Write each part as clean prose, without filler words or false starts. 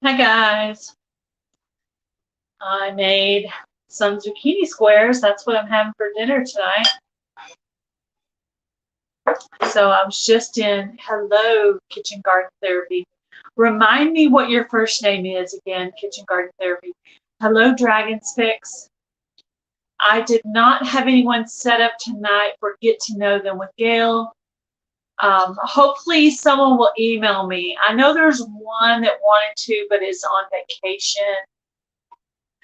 Hi guys, I made some zucchini squares. That's what I'm having for dinner tonight. So I was just in Hello Kitchen Garden Therapy. Remind me what your first name is again, Kitchen Garden Therapy. Hello Dragons Picks. I did not have anyone set up tonight for Get to Know Them with Gail. Hopefully someone will email me. I know there's one that wanted to, but is on vacation.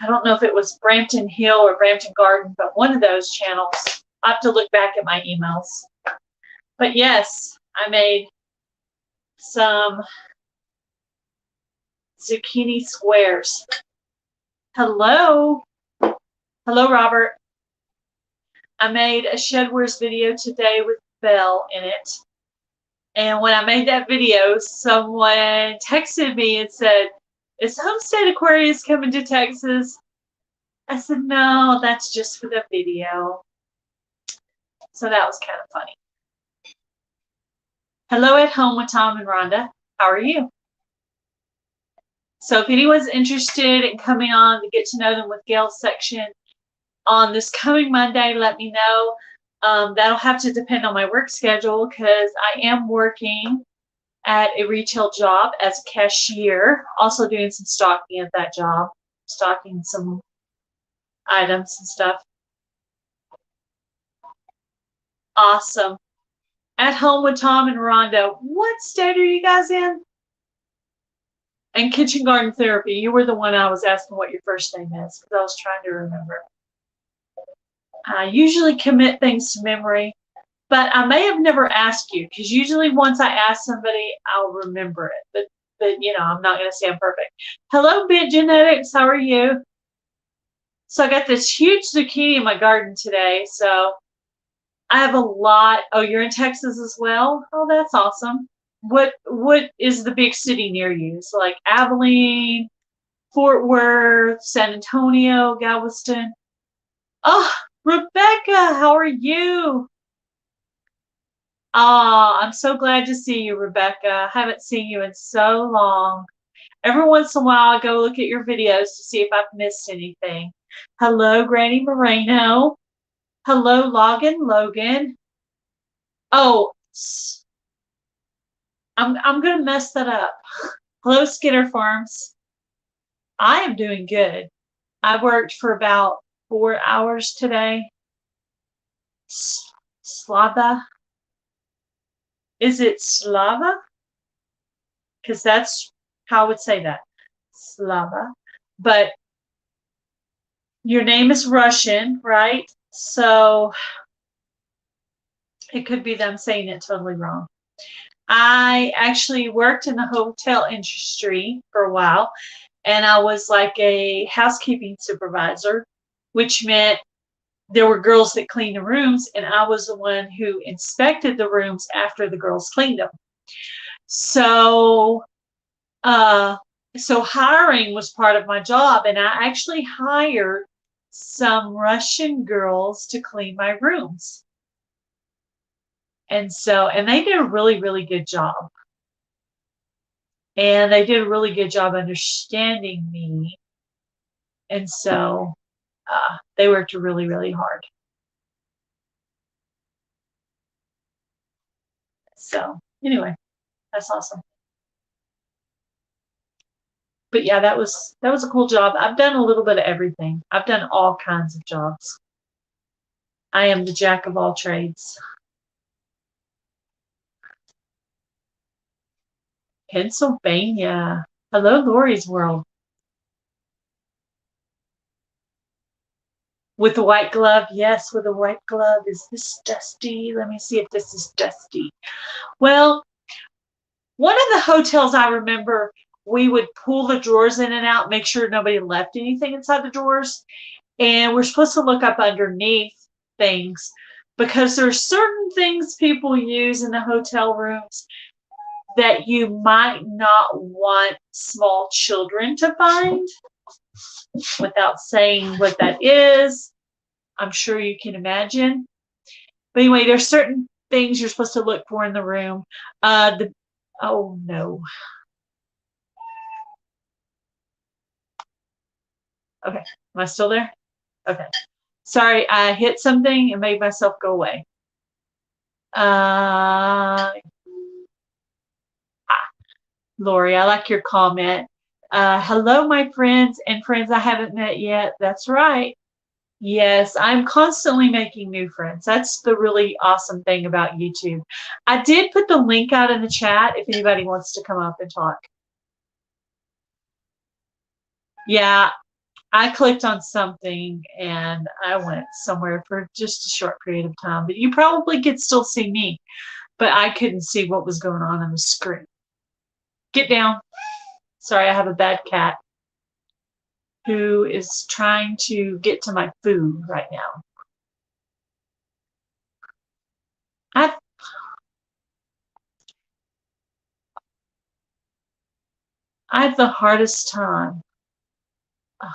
I don't know if it was Brampton Hill or Brampton Garden, but one of those channels. I have to look back at my emails. But yes, I made some zucchini squares. Hello. Hello, Robert. I made a Shedwares video today with Belle in it. And when I made that video, someone texted me and said, "Is Homestead Aquarius coming to Texas?" I said, "No, that's just for the video." So that was kind of funny. Hello at home with Tom and Rhonda. How are you? So if anyone's interested in coming on the Get to Know Them with Gail section on this coming Monday, let me know. That'll have to depend on my work schedule because I am working at a retail job as a cashier, also doing some stocking at that job, stocking some items and stuff. Awesome. At home with Tom and Rhonda. What state are you guys in? And Kitchen Garden Therapy. You were the one I was asking what your first name is because I was trying to remember. I usually commit things to memory, but I may have never asked you because usually once I ask somebody, I'll remember it. But you know, I'm not going to say I'm perfect. Hello, Bit Genetics. How are you? So I got this huge zucchini in my garden today. So I have a lot. Oh, you're in Texas as well? Oh, that's awesome. What is the big city near you? So like Abilene, Fort Worth, San Antonio, Galveston. Oh, Rebecca, how are you? Oh, I'm so glad to see you, Rebecca. I haven't seen you in so long. Every once in a while, I go look at your videos to see if I've missed anything. Hello, Granny Moreno. Hello, Logan. Oh, I'm gonna mess that up. Hello, Skinner Farms. I am doing good. I worked for about 4 hours today. Slava. Is it Slava? Because that's how I would say that. Slava. But your name is Russian, right? So it could be them saying it totally wrong. I actually worked in the hotel industry for a while, and I was like a housekeeping supervisor, which meant there were girls that cleaned the rooms, and I was the one who inspected the rooms after the girls cleaned them. So, so hiring was part of my job, and I actually hired some Russian girls to clean my rooms. And they did a really, really good job. And they did a really good job understanding me. And so they worked really, really hard. So anyway, that's awesome. But yeah, that was a cool job. I've done a little bit of everything. I've done all kinds of jobs. I am the jack of all trades. Pennsylvania. Hello, Lori's World. With a white glove, yes, with a white glove. Is this dusty? Let me see if this is dusty. Well, one of the hotels I remember, we would pull the drawers in and out, make sure nobody left anything inside the drawers. And we're supposed to look up underneath things because there's certain things people use in the hotel rooms that you might not want small children to find. Without saying what that is, I'm sure you can imagine. But anyway, there's certain things you're supposed to look for in the room. Oh no. Okay. Am I still there? Okay. Sorry, I hit something and made myself go away. Lori, I like your comment. Hello, my friends and friends I haven't met yet. That's right. Yes, I'm constantly making new friends. That's the really awesome thing about YouTube. I did put the link out in the chat if anybody wants to come up and talk. Yeah, I clicked on something and I went somewhere for just a short period of time. But you probably could still see me, but I couldn't see what was going on the screen. Get down. Sorry, I have a bad cat who is trying to get to my food right now. I have the hardest time. Oh.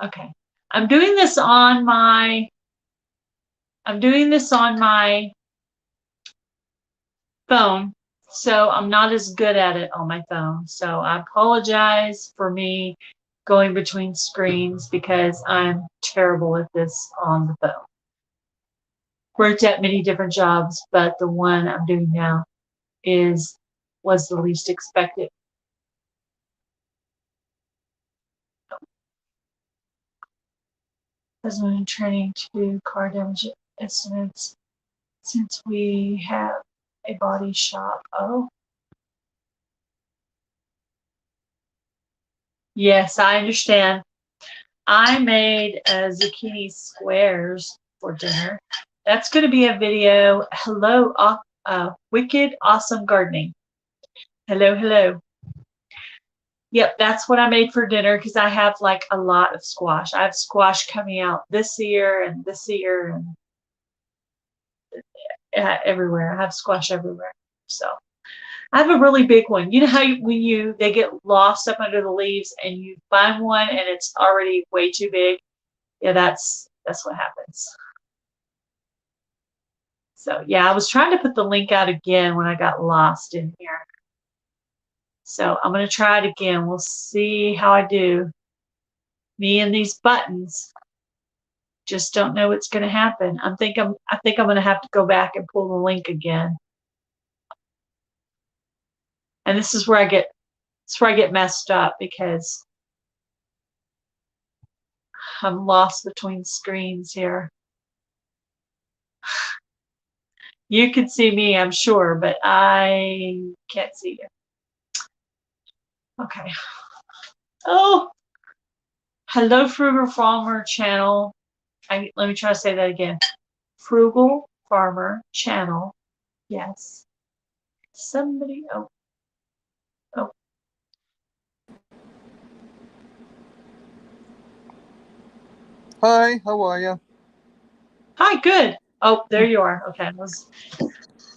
Okay. I'm doing this on my phone, so I'm not as good at it on my phone. So I apologize for me going between screens because I'm terrible at this on the phone. Worked at many different jobs, but the one I'm doing now was the least expected. As I'm training to do car damage estimates since we have a body shop. Oh. Yes, I understand. I made zucchini squares for dinner. That's going to be a video. Hello, Wicked Awesome Gardening. Hello, hello. Yep, that's what I made for dinner because I have like a lot of squash. I have squash coming out this year and everywhere. I have squash everywhere. So I have a really big one. You know how they get lost up under the leaves and you find one and it's already way too big? Yeah, that's what happens. So yeah, I was trying to put the link out again when I got lost in here. So I'm going to try it again. We'll see how I do. Me and these buttons just don't know what's going to happen. I think I'm going to have to go back and pull the link again. And this is where I get messed up because I'm lost between screens here. You can see me, I'm sure, but I can't see you. Okay. Oh, hello, Frugal Farmer channel. Let me try to say that again. Frugal Farmer channel. Yes. Somebody. Oh. Hi, how are you? Hi, good. Oh, there you are. Okay.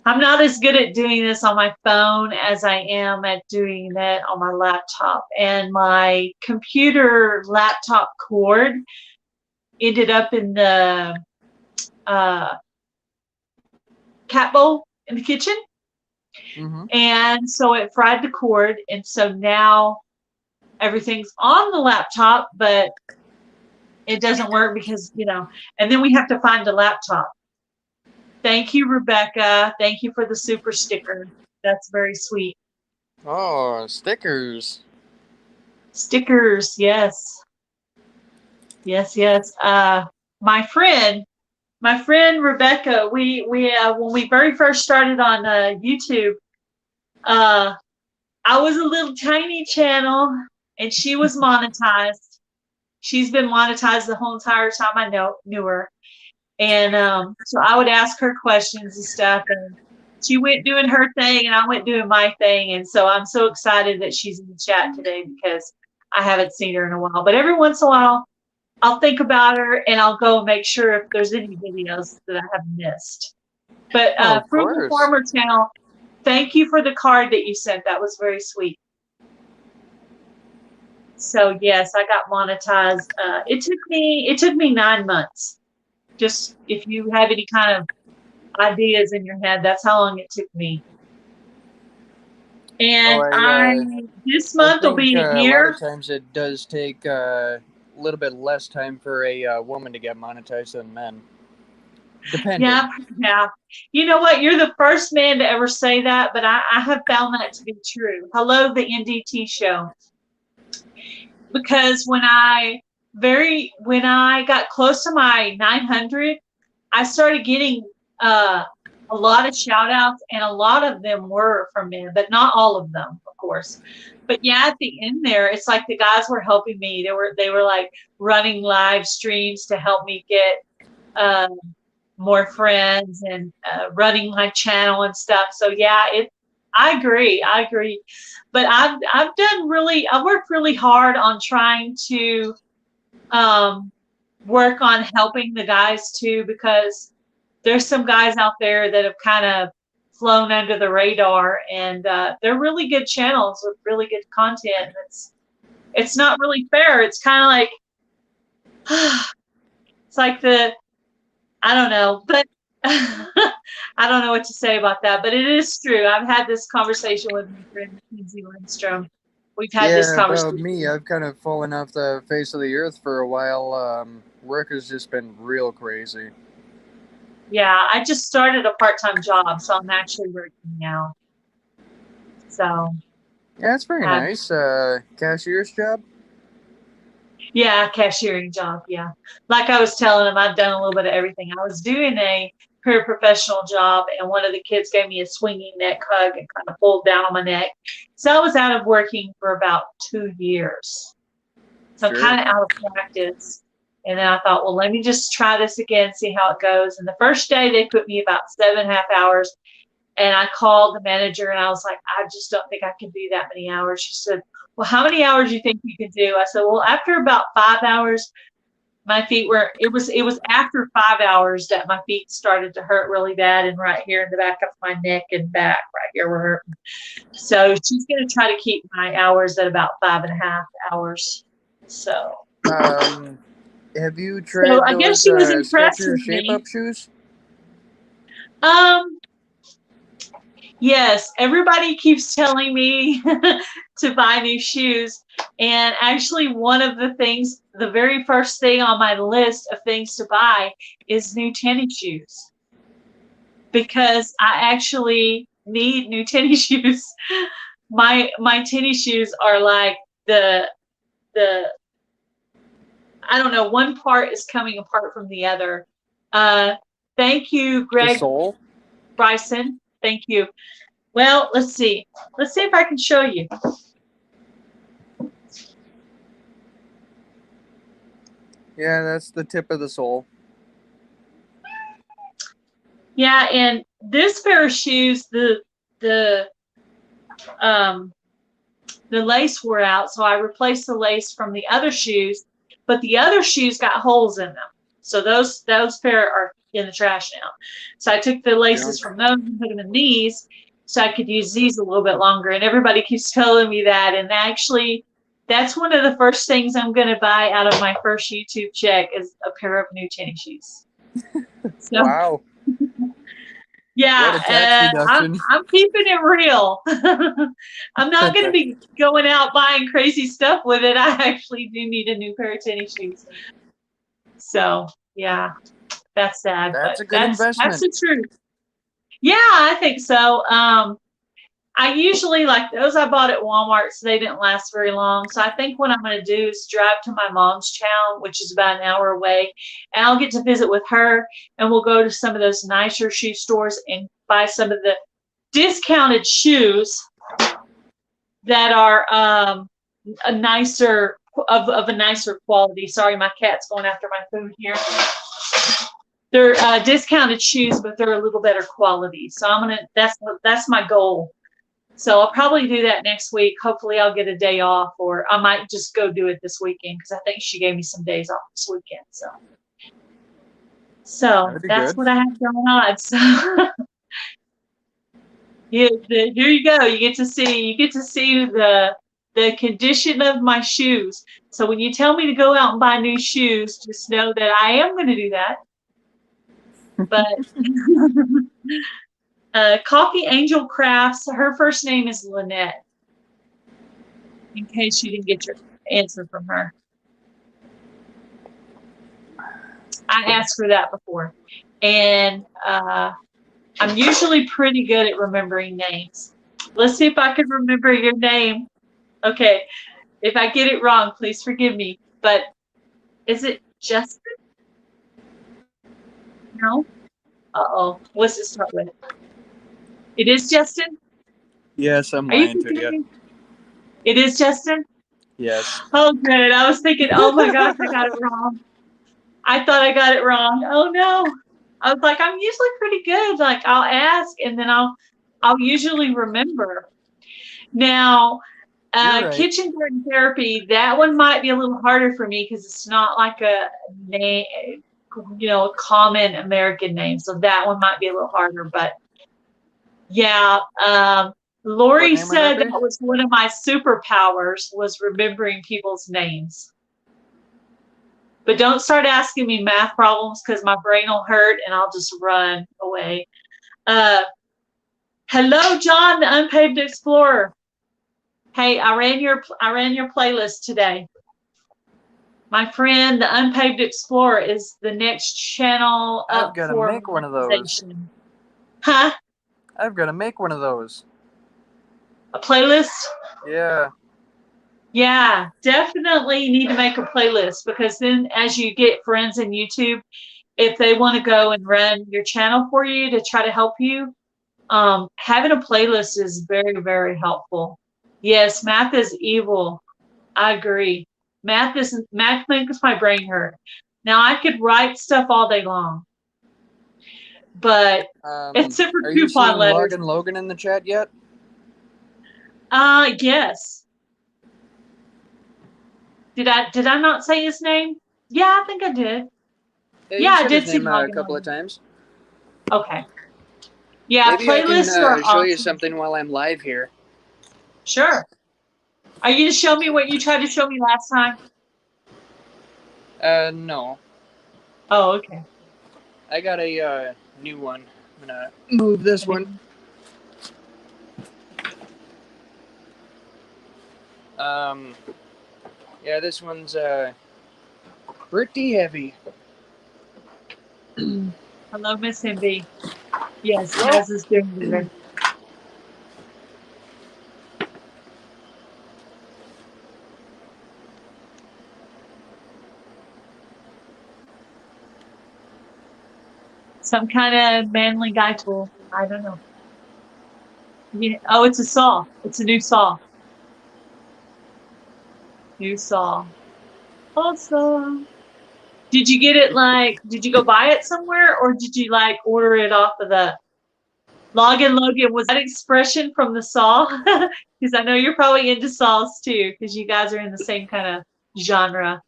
I'm not as good at doing this on my phone as I am at doing that on my laptop. And my computer laptop cord ended up in the cat bowl in the kitchen. Mm-hmm. And so it fried the cord. And so now everything's on the laptop, but it doesn't work because, and then we have to find a laptop. Thank you, Rebecca. Thank you for the super sticker. That's very sweet. Oh, stickers. Stickers, yes. Yes, yes. My friend Rebecca, we when we very first started on YouTube, I was a little tiny channel and she was monetized. She's been monetized the whole entire time I knew her. And so I would ask her questions and stuff, and she went doing her thing and I went doing my thing. And so I'm so excited that she's in the chat today because I haven't seen her in a while. But every once in a while, I'll think about her and I'll go and make sure if there's any videos that I have missed. But Frugal Farmer channel, thank you for the card that you sent. That was very sweet. So yes, I got monetized. It took me 9 months. Just if you have any kind of ideas in your head, that's how long it took me. Oh, And I this month will think be a a lot of year. times it does take a little bit less time for a woman to get monetized than men, Yeah, depending. yeah. You know what? You're the first man to ever say that, but I have found that to be true. Hello, the NDT show. Because when I got close to my 900, I started getting a lot of shout outs, and a lot of them were from men, but not all of them, of course. But yeah, at the end there, it's like the guys were helping me. They were like running live streams to help me get um, more friends and running my channel and stuff. So yeah, I agree. I agree. But I've worked really hard on trying to um, work on helping the guys too, because there's some guys out there that have kind of flown under the radar, and they're really good channels with really good content. It's not really fair. It's kind of like it's like the I don't know, but I don't know what to say about that. But it is true. I've had this conversation with my friend Lindsay Lindstrom. We've had this Yeah, about me, conversation. I've kind of fallen off the face of the earth for a while. Work has just been real crazy. Yeah, I just started a part-time job, so I'm actually working now. So, Yeah, it's very uh, nice. Cashier's job. yeah, cashiering job. Yeah, like I was telling him, I've done a little bit of everything. I was doing a paraprofessional job, and one of the kids gave me a swinging neck hug and kind of pulled down on my neck. So I was out of working for about 2 years. So I'm Sure. kind of out of practice. And then I thought, well, let me just try this again, see how it goes. And the first day they put me about 7.5 hours. And I called the manager and I was like, I just don't think I can do that many hours. She said, well, how many hours do you think you can do? I said, well, after about 5 hours, my feet were, it was after 5 hours that my feet started to hurt really bad. And right here in the back of my neck and back, right here were hurting. So she's going to try to keep my hours at about 5.5 hours. So, Um, have you so tried I guess those she was impressed Skechers with shape me. up shoes? Um, Yes, everybody keeps telling me to buy new shoes. And actually, one of the things, the very first thing on my list of things to buy is new tennis shoes, because I actually need new tennis shoes. My tennis shoes are like the I don't know, one part is coming apart from the other. Uh, thank you, The Greg sole? Bryson. Thank you. Well, let's see. Let's see if I can show you. Yeah, that's the tip of the sole. Yeah, and this pair of shoes, the um the lace wore out, so I replaced the lace from the other shoes, but the other shoes got holes in them. So those pair are in the trash now. So I took the laces Junk. from those and put them in these so I could use these a little bit longer. And everybody keeps telling me that, and actually that's one of the first things I'm going to buy out of my first YouTube check is a pair of new tennis shoes. So Wow. What yeah, a tax deduction. I'm keeping it real. I'm not going to be going out buying crazy stuff with it. I actually do need a new pair of tennis shoes. So yeah, that's sad, but That's a good that's investment. the truth. Yeah, I think so. I usually like those I bought at Walmart, so they didn't last very long. So I think what I'm going to do is drive to my mom's town, which is about an hour away, and I'll get to visit with her, and we'll go to some of those nicer shoe stores and buy some of the discounted shoes that are a nicer of a nicer quality. Sorry, my cat's going after my food here. They're discounted shoes, but they're a little better quality. So I'm gonna. That's my goal. So I'll probably do that next week. Hopefully I'll get a day off, or I might just go do it this weekend because I think she gave me some days off this weekend. So That'd be that's good. what I have going on. So here you go. You get to see the condition of my shoes. So when you tell me to go out and buy new shoes, just know that I am going to do that. But Coffee Angel Crafts. Her first name is Lynette. In case you didn't get your answer from her. I asked for that before. And I'm usually pretty good at remembering names. Let's see if I can remember your name. Okay. If I get it wrong, please forgive me. But is it Justin? No? Uh-oh. What's it start with? It is Justin? Yes, I'm Are you lying to you. confusing? It is Justin? Yes. Oh, good. I was thinking, oh my gosh, I got it wrong. I thought I got it wrong. Oh no. I was like, I'm usually pretty good. Like I'll ask and then I'll usually remember. Now, You're right. kitchen garden therapy, that one might be a little harder for me because it's not like a name, common American name. So that one might be a little harder. But yeah, What Lori name would that said be? that was one of my superpowers was remembering people's names. But don't start asking me math problems because my brain will hurt and I'll just run away. Hello, John, the Unpaved Explorer. Hey, I ran your playlist today. My friend, the Unpaved Explorer, is the next channel I've up got to for make one of those. monetization. Huh? I've got to make one of those. A playlist? Yeah. Yeah, definitely need to make a playlist because then as you get friends in YouTube, if they want to go and run your channel for you to try to help you, having a playlist is very, very helpful. Yes, math is evil. I agree. Math makes my brain hurt. Now I could write stuff all day long, but except for Are you coupon seeing letters. Logan in the chat yet? Yes. Did I not say his name? Yeah, I think I did. Yeah, I said did his see name a Logan. couple of times. Okay. Yeah, Maybe I can playlists are show you awesome. something while I'm live here. Sure. Are you going to show me what you tried to show me last time? No. Oh, okay. I got a new one. I'm gonna move this one. Yeah, this one's pretty heavy. Hello, Miss MB. Yes, how's this doing there? Some kind of manly guy tool. I don't know. Yeah. Oh, it's a saw. It's a new saw. New saw. Awesome. Did you get it did you go buy it somewhere or did you order it off of the Logan? Was that expression from the saw? Because I know you're probably into saws too, because you guys are in the same kind of genre.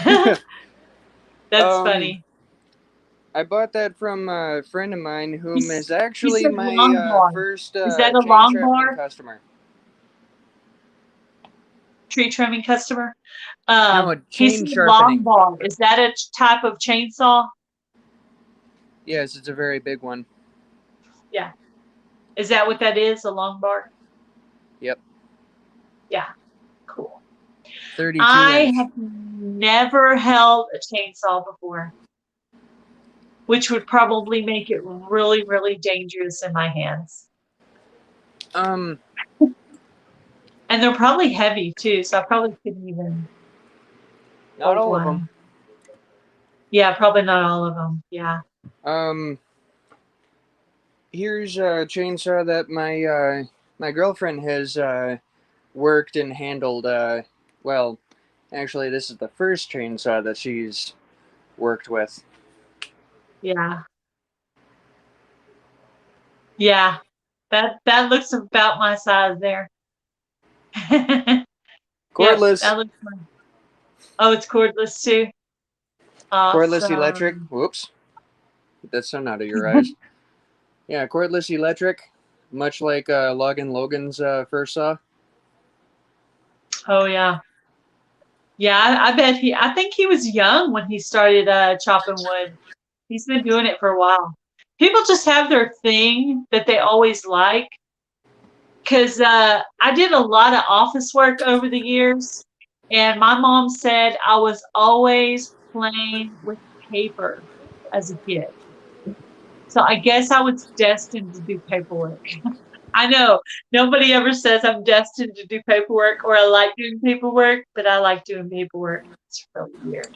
That's funny. I bought that from a friend of mine whom is He actually said my long bar. first Is that a chain long sharpening bar? customer. Tree trimming customer? No, a He chain said long sharpening. bar. Is that a type of chainsaw? Yes, it's a very big one. Yeah. Is that what that is? A long bar? Yep. Yeah. Cool. 32 I inch. have never held a chainsaw before, which would probably make it really, really dangerous in my hands. And they're probably heavy too, so I probably couldn't even. Not all of them. Yeah, probably not all of them. Yeah. Here's a chainsaw that my girlfriend has worked and handled. Well, actually, this is the first chainsaw that she's worked with. Yeah. Yeah. That looks about my size there. Cordless. Yep, that looks fun. Oh, it's cordless too. Awesome. Cordless electric. Whoops. Get that sun out of your eyes. Yeah, cordless electric. Much like Logan's first saw. Oh yeah. Yeah, I bet I think he was young when he started chopping wood. He's been doing it for a while. people just have their thing that they always like. Because I did a lot of office work over the years, and my mom said I was always playing with paper as a kid. So I guess I was destined to do paperwork. I know nobody ever says I'm destined to do paperwork or I like doing paperwork, but I like doing paperwork. It's really weird.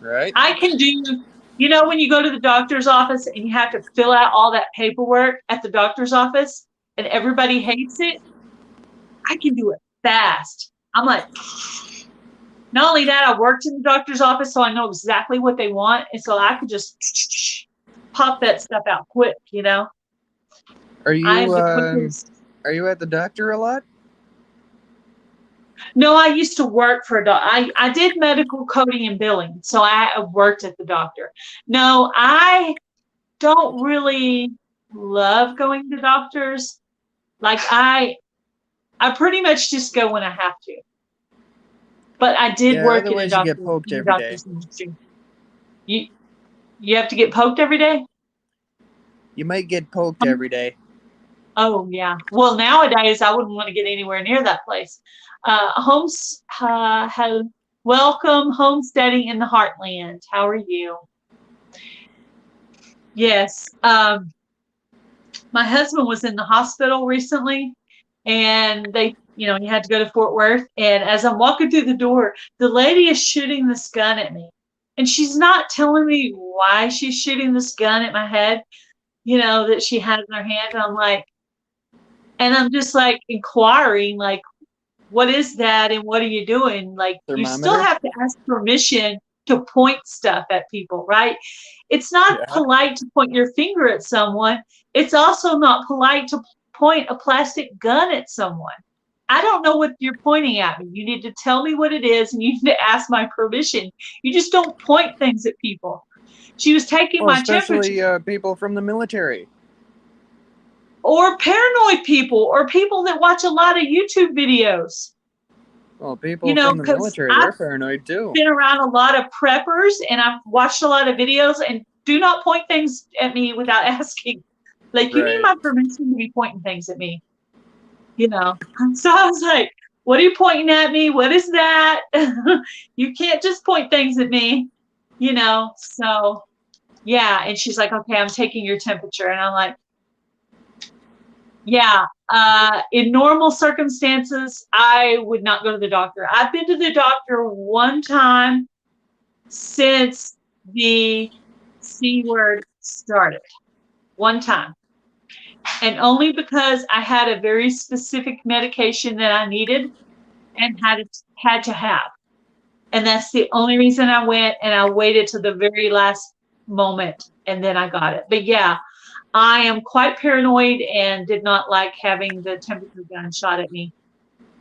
Right? I can do, when you go to the doctor's office and you have to fill out all that paperwork at the doctor's office and everybody hates it, I can do it fast. I'm like, not only that, I worked in the doctor's office, so I know exactly what they want. And so I could just pop that stuff out quick, Are I am you the quickest. are you at the doctor a lot? No, I used to work for a doctor. I did medical coding and billing, so I worked at the doctor. No, I don't really love going to doctors. Like I pretty much just go when I have to. But I did Yeah, work in a otherwise you get doctor poked in the every day. doctor's industry. You you have to get poked every day? You might get poked every day. Oh yeah. Well, nowadays I wouldn't want to get anywhere near that place. Welcome homesteading in the heartland. How are you? Yes. My husband was in the hospital recently, and he had to go to Fort Worth. And as I'm walking through the door, the lady is shooting this gun at me, and she's not telling me why she's shooting this gun at my head. That she had in her hand. And I'm just like inquiring, like, what is that and what are you doing? Like, you still Thermometer? have to ask permission to point stuff at people, right? It's not Yeah. polite to point your finger at someone. It's also not polite to point a plastic gun at someone. I don't know what you're pointing at me. You need to tell me what it is and you need to ask my permission. You just don't point things at people. She was taking Well, my temperature. especially people from the military. Or paranoid people or people that watch a lot of YouTube videos. Well, people from the Because military, they're I've paranoid too. been around a lot of preppers and I've watched a lot of videos, and do not point things at me without asking. Like, you need Right. my permission to be pointing things at me. So I was like, what are you pointing at me? What is that? You can't just point things at me, so yeah. And she's like, okay, I'm taking your temperature. And I'm like, yeah, in normal circumstances, I would not go to the doctor. I've been to the doctor one time since the C word started. One time. And only because I had a very specific medication that I needed and had to have. And that's the only reason I went, and I waited to the very last moment and then I got it. But yeah, I am quite paranoid and did not like having the temperature gun shot at me.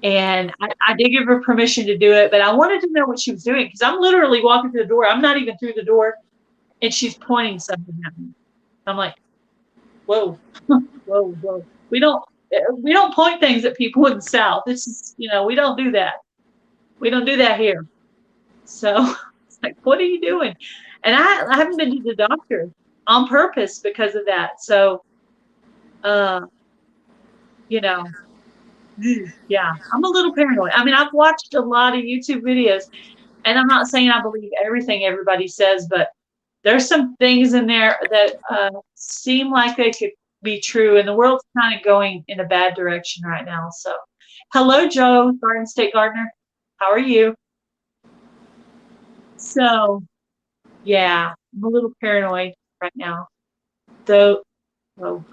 And I did give her permission to do it, but I wanted to know what she was doing because I'm literally walking through the door. I'm not even through the door, and she's pointing something at me. I'm like, whoa, whoa, whoa. We don't point things at people in the South. This is, we don't do that. We don't do that here. So it's like, what are you doing? And I haven't been to the doctor on purpose because of that. So, you know, yeah, I'm a little paranoid. I mean, I've watched a lot of YouTube videos, and I'm not saying I believe everything everybody says, but there's some things in there that seem like they could be true, and the world's kind of going in a bad direction right now. So, hello, Joe, Garden State Gardener. How are you? So, yeah, I'm a little paranoid right now. Though, oh,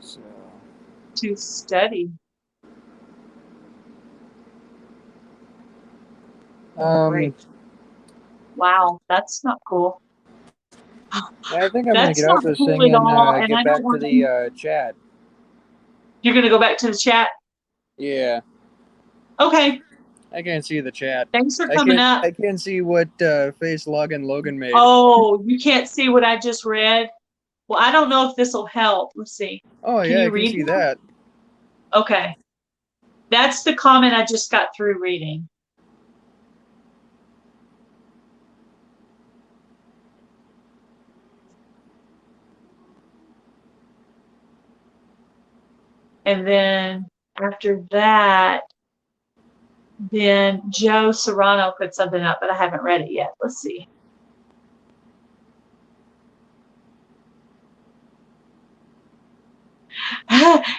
So, to study. um, Great. Wow, that's not cool. I think I'm gonna That's get off not this cool thing at and all, and get I don't back to want to. the chat. You're gonna go back to the chat? Yeah, Okay. I can't see the chat. Thanks for coming up. I can't see what face Logan made. Oh, you can't see what I just read? Well, I don't know if this will help. Let's see. Oh Can yeah, you I can read see that? that. Okay. That's the comment I just got through reading. And then after that, then Joe Serrano put something up, but I haven't read it yet. Let's see.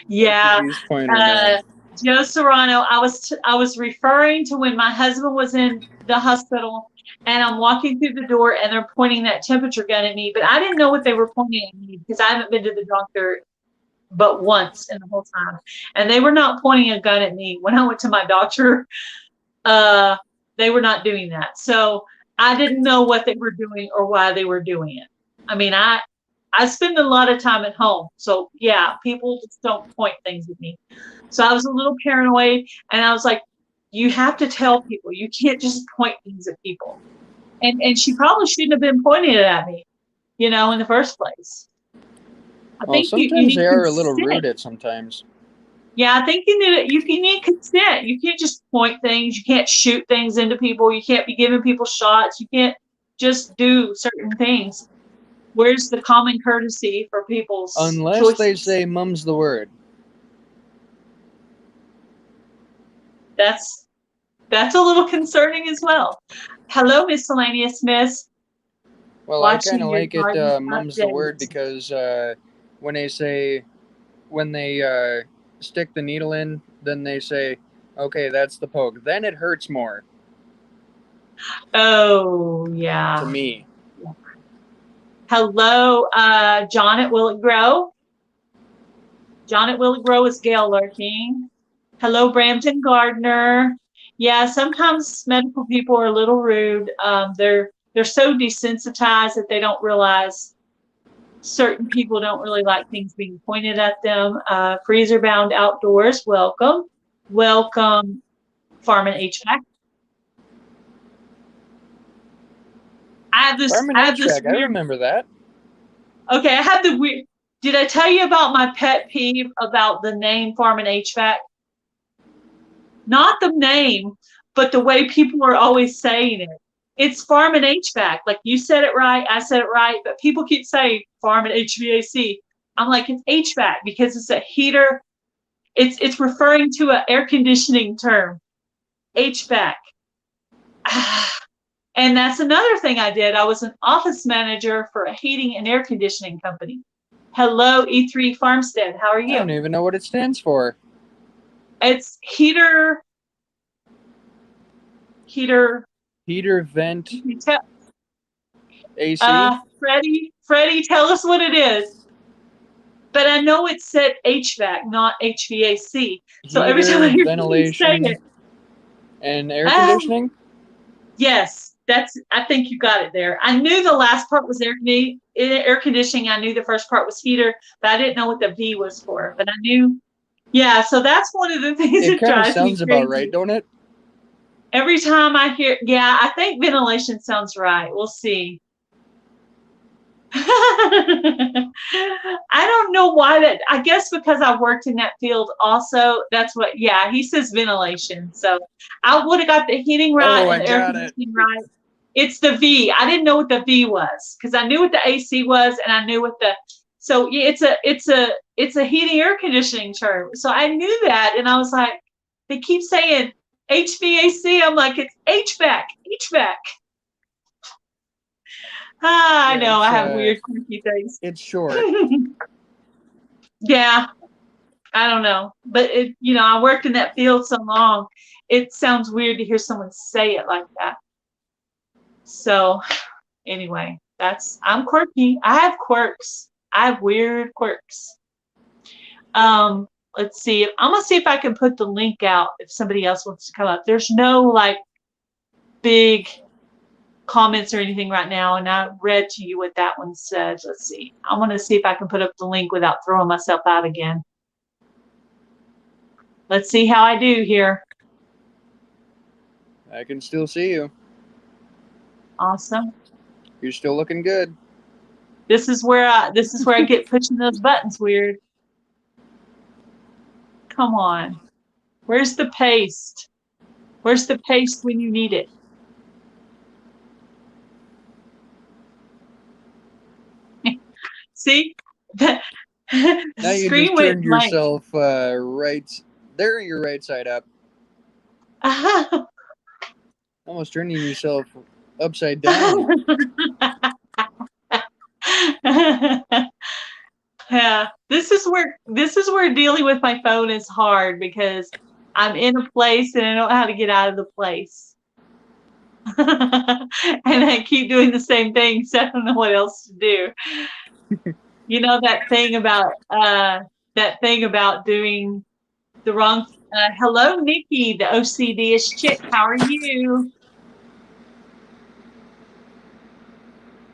Yeah, Use pointer man. Joe Serrano. I was referring to when my husband was in the hospital, and I'm walking through the door, and they're pointing that temperature gun at me, but I didn't know what they were pointing at me because I haven't been to the doctor but once in the whole time, and they were not pointing a gun at me when I went to my doctor. They were not doing that, so I didn't know what they were doing or why they were doing it. I mean, I spend a lot of time at home, so yeah, people just don't point things at me. So I was a little paranoid, and I was like, you have to tell people. You can't just point things at people. And she probably shouldn't have been pointing it at me, in the first place. I Well, think you sometimes need they are a little consent. rude at sometimes. Yeah, I think you need consent. You can't just point things. You can't shoot things into people. You can't be giving people shots. You can't just do certain things. Where's the common courtesy for people's Unless they choices? say mum's the word. That's a little concerning as well. Hello, miscellaneous miss. Well, I kind Watching of your like it, garden mum's the word, update. because when they say, when they stick the needle in, then they say, okay, that's the poke. Then it hurts more Oh, to yeah. me. Hello, John at Will It Grow. John at Will It Grow is Gail lurking. Hello, Brampton Gardner. Yeah, sometimes medical people are a little rude. They're so desensitized that they don't realize certain people don't really like things being pointed at them. Freezer Bound Outdoors, welcome. Welcome, Farm and HVAC. Farming I have this HVAC, I weird, remember that. okay, I have the weird, did I tell you about my pet peeve about the name Farm and HVAC? Not the name, but the way people are always saying it. It's Farm and HVAC. Like you said it right, I said it right, but people keep saying Farm and HVAC. I'm like, it's HVAC because it's a heater. It's referring to an air conditioning term, HVAC. And that's another thing I did. I was an office manager for a heating and air conditioning company. Hello, E3 Farmstead. How are I don't you? even know what it stands for. It's heater. Heater, vent, AC? Freddie, tell us what it is. But I know it said HVAC, not HVAC. So every time I Heater, hear somebody say ventilation, it, and air conditioning? yes, I think you got it there. I knew the last part was air conditioning. I knew the first part was heater, but I didn't know what the V was for. But I knew, yeah, so that's one of the things It that kind of drives me sounds about right, crazy. don't it? Every time I hear, yeah, I think ventilation sounds right. We'll see. I don't know why that. I guess because I worked in that field also. That's what. Yeah, he says ventilation. So I would have got the heating right Oh, and I the air got it. conditioning right. It's the V. I didn't know what the V was because I knew what the AC was and I knew what the. So yeah, it's a heating air conditioning term. So I knew that and I was like, they keep saying HVAC. I'm like, it's HVAC, HVAC. Ah, I Yeah, know I have weird, quirky things. it's short. Yeah, I don't know, but I worked in that field so long. It sounds weird to hear someone say it like that. So anyway, I'm quirky. I have quirks. I have weird quirks. Let's see. I'm gonna see if I can put the link out if somebody else wants to come up. There's no like big comments or anything right now, and I read to you what that one said. Let's see. I'm gonna see if I can put up the link without throwing myself out again. Let's see how I do here. I can still see you. Awesome. You're still looking good. This is where I get pushing those buttons weird. Come on. Where's the paste? Where's the paste when you need it? See? The Now you screen just went turned blank. yourself right there. You're right side up. Almost turning yourself upside down. Yeah, this is where dealing with my phone is hard because I'm in a place and I don't know how to get out of the place. And I keep doing the same thing, so I don't know what else to do. You know that thing about doing the wrong. Hello, Nikki, the OCD-ish chick. How are you?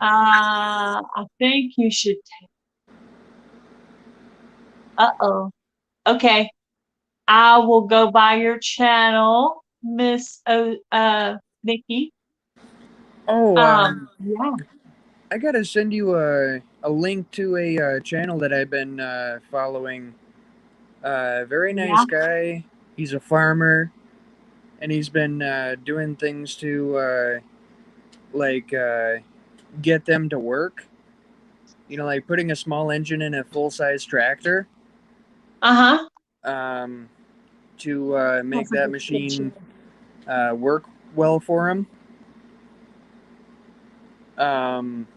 I think you should. Uh-oh. Okay. I will go by your channel, Miss Nikki. Oh, Yeah, I gotta send you a link to a channel that I've been following. Very yeah. nice guy. He's a farmer, and he's been doing things to like get them to work. You know, like putting a small engine in a full size tractor Uh-huh. um, to make That's a that good machine picture. work well for him. Um,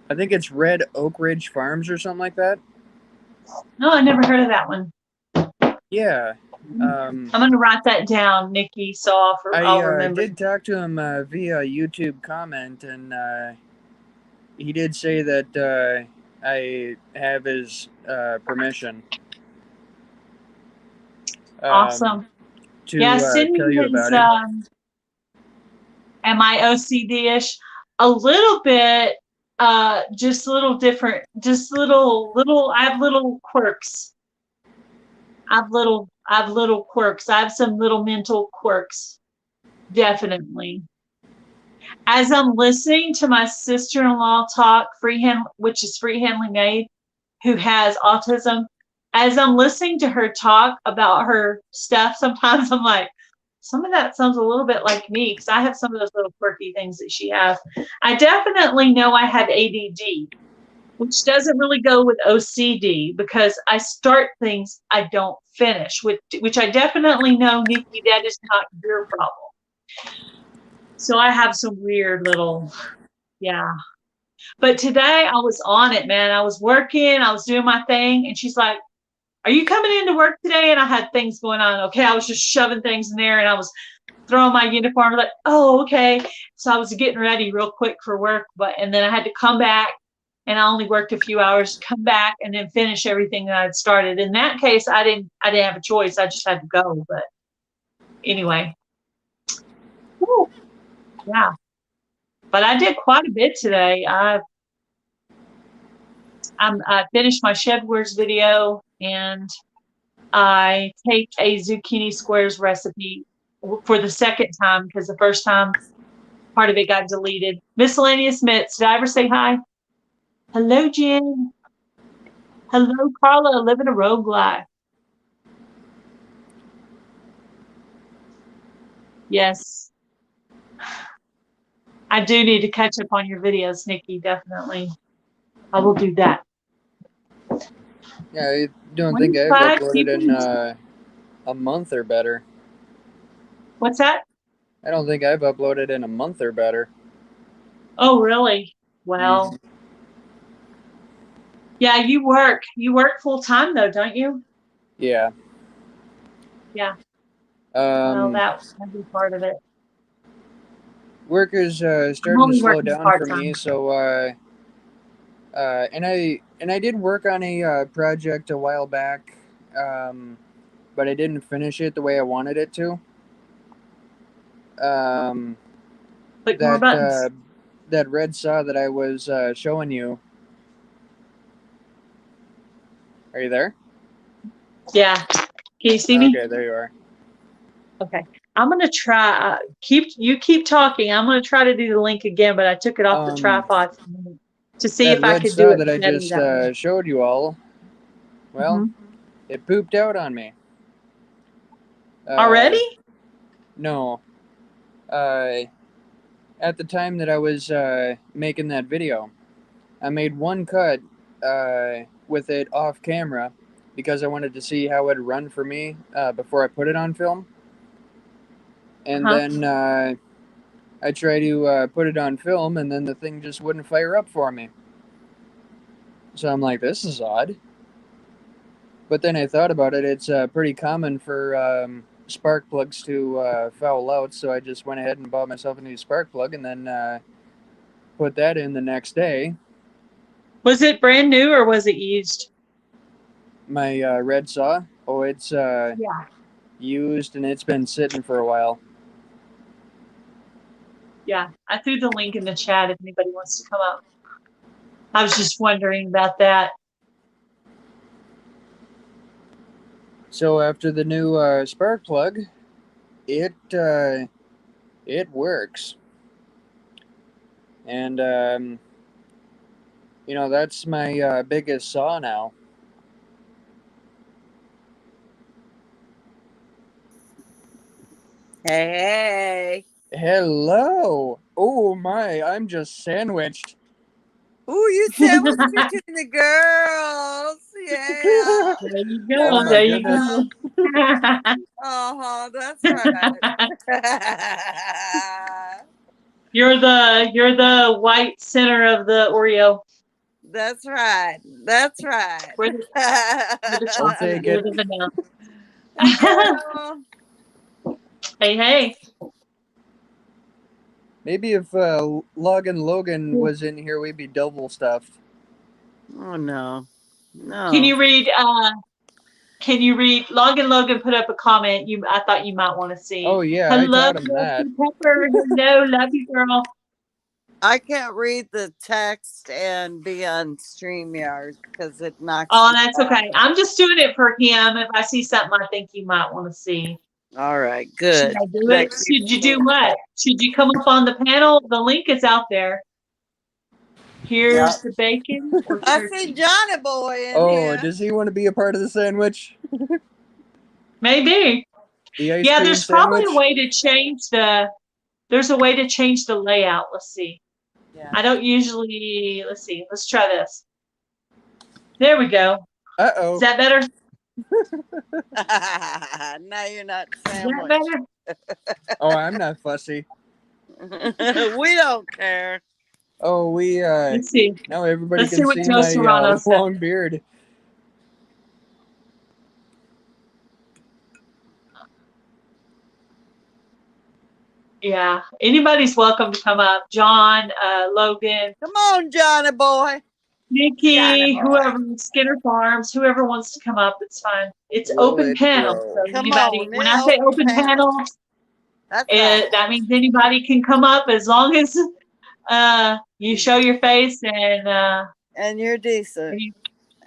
I think it's Red Oak Ridge Farms or something like that. No, I never heard of that one. Yeah. I'm gonna write that down, Nikki, so I'll I remember. did talk to him via YouTube comment, and he did say that I have his permission um, Awesome. Yeah, to send tell me you his about it. am I OCD-ish? A little bit, just a little different, just little I have little quirks. I have little quirks. I have some little mental quirks. Definitely. As I'm listening to my sister-in-law talk freehand, which is freehandly made, who has autism, as I'm listening to her talk about her stuff, sometimes I'm like, some of that sounds a little bit like me because I have some of those little quirky things that she has. I definitely know I have ADD, which doesn't really go with OCD because I start things I don't finish, which I definitely know, Nikki, that is not your problem. So I have some weird little, yeah. But today I was on it, man. I was working, I was doing my thing, and she's like, "Are you coming into work today?" And I had things going on. Okay, I was just shoving things in there, and I was throwing my uniform. Like, oh, okay. So I was getting ready real quick for work, and then I had to come back, and I only worked a few hours. Come back and then finish everything that I'd started. In that case, I didn't have a choice. I just had to go. But anyway, whew, yeah. But I did quite a bit today. I finished my Shedwares video, and I take a zucchini squares recipe for the second time because the first time part of it got deleted. Miscellaneous Mitts. Did I ever say hi? Hello, Jen. Hello, Carla. Living a rogue life. Yes, I do need to catch up on your videos, Nikki. Definitely, I will do that. Yeah, I don't think I've 25 uploaded people. in a month or better. What's that? I don't think I've uploaded in a month or better. Oh, really? Mm-hmm. Well, yeah, you work. You work full time though, don't you? Yeah. Yeah. Well, Um, that'd be part of it. Work is I'm starting to only slow working down part for me, time. so and I did work on a project a while back, but I didn't finish it the way I wanted it to. Um, Click more that buttons. that red saw that I was showing you. Are you there? Yeah. Can you see me? Okay, there you are. Okay. I'm gonna try. Keep talking. I'm gonna try to do the link again, but I took it off the Um, tripod for a minute to see that if I red could do saw it that I better just that way. showed you all. Well, Hmm. it pooped out on me. Uh, Already? no. At the time that I was making that video, I made one cut with it off camera because I wanted to see how it'd run for me before I put it on film. And Huh? then I try to put it on film, and then the thing just wouldn't fire up for me. So I'm like, this is odd. But then I thought about it. It's pretty common for spark plugs to foul out, so I just went ahead and bought myself a new spark plug, and then put that in the next day. Was it brand new or was it used? My red saw, oh, it's Yeah. used, and it's been sitting for a while. Yeah. I threw the link in the chat if anybody wants to come up. I was just wondering about that. So after the new spark plug, it works, and that's my biggest saw now. Hey. Hello. Oh my, I'm just sandwiched. Ooh, you sandwiched between the girls. Yeah. There you Oh go. my There you goodness. go. Uh-huh, that's right. You're the white center of the Oreo. That's right. That's right. We're the I'll chocolate. take You're it. the vanilla. Hey, girl. Hey, hey. Maybe if Logan was in here, we'd be double stuffed. Oh, no. No. Can you read? Logan put up a comment. I thought you might want to see. Oh yeah, I Hello, taught him that. Pepper. Hello, love you, girl. I can't read the text and be on StreamYard because it knocks Oh, me that's out. okay. I'm just doing it for him. If I see something I think you might want to see. All right, Should good. I do it? Should you do what? Should you come up on the panel? The link is out there. Here's the bacon or I turkey. see Johnny Boy in Oh, here. does he want to be a part of the sandwich? Maybe. The ice Yeah, cream there's sandwich? probably a way to change the. There's a way to change the layout. Let's see. Yeah. I don't usually. Let's see. Let's try this. There we go. Uh-oh. Is that better? Now you're not Is that sandwiched. better? Oh, I'm not fussy. We don't care. Oh, Let's see. now everybody Let's can see what see Joe my Serrano said. long beard. Yeah. Anybody's welcome to come up. John, Logan, Come on, Johnny Boy. Nikki, Johnny boy. whoever, Skinner Farms, whoever wants to come up, it's fine. It's Will open it panel. grow? So Come anybody, on, when yeah, I say open open panel. panel, That's right. that means anybody can come up as long as you show your face And you're decent.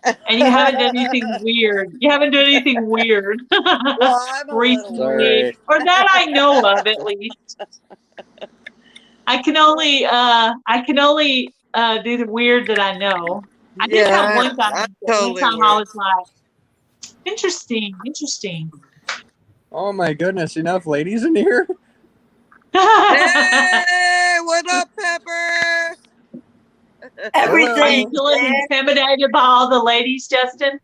and you haven't done anything weird. You haven't done anything weird Well, I'm a little recently, Sorry. or that I know of at least. I can only do the weird that I know. I did have one guy. I'm One totally time I weird. was like, interesting. Oh my goodness, enough ladies in here? Hey, what up, Pepper? Are Everything. you feeling intimidated by all the ladies, Justin?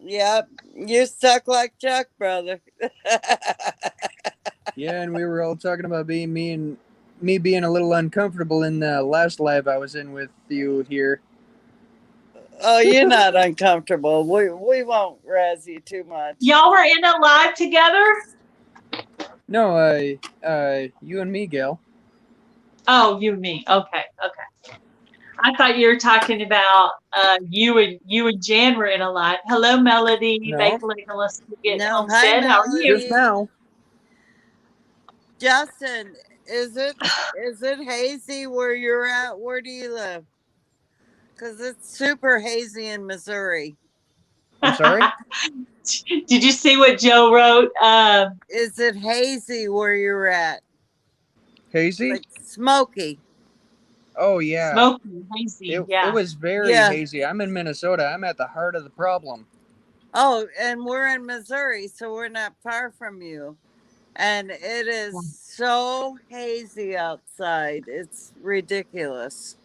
Yep, you're stuck like Chuck, brother. Yeah, and we were all talking about me being a little uncomfortable in the last live I was in with you here. Oh, you're not uncomfortable. We won't razz you too much. Y'all were in a live together? No, you and me, Gail. Oh, you and me. Okay. I thought you were talking about you and Jan were in a live. Hello, Melody. No. Let's get No, Homestead. hi, How are you? Just now. Justin, is it hazy where you're at? Where do you live? Because it's super hazy in Missouri. I'm sorry? Did you see what Joe wrote? Is it hazy where you're at? Hazy? Like smoky. Oh, yeah. Smoky, hazy. It Yeah. was very Yeah. hazy. I'm in Minnesota. I'm at the heart of the problem. Oh, and we're in Missouri, so we're not far from you. And it is so hazy outside. It's ridiculous.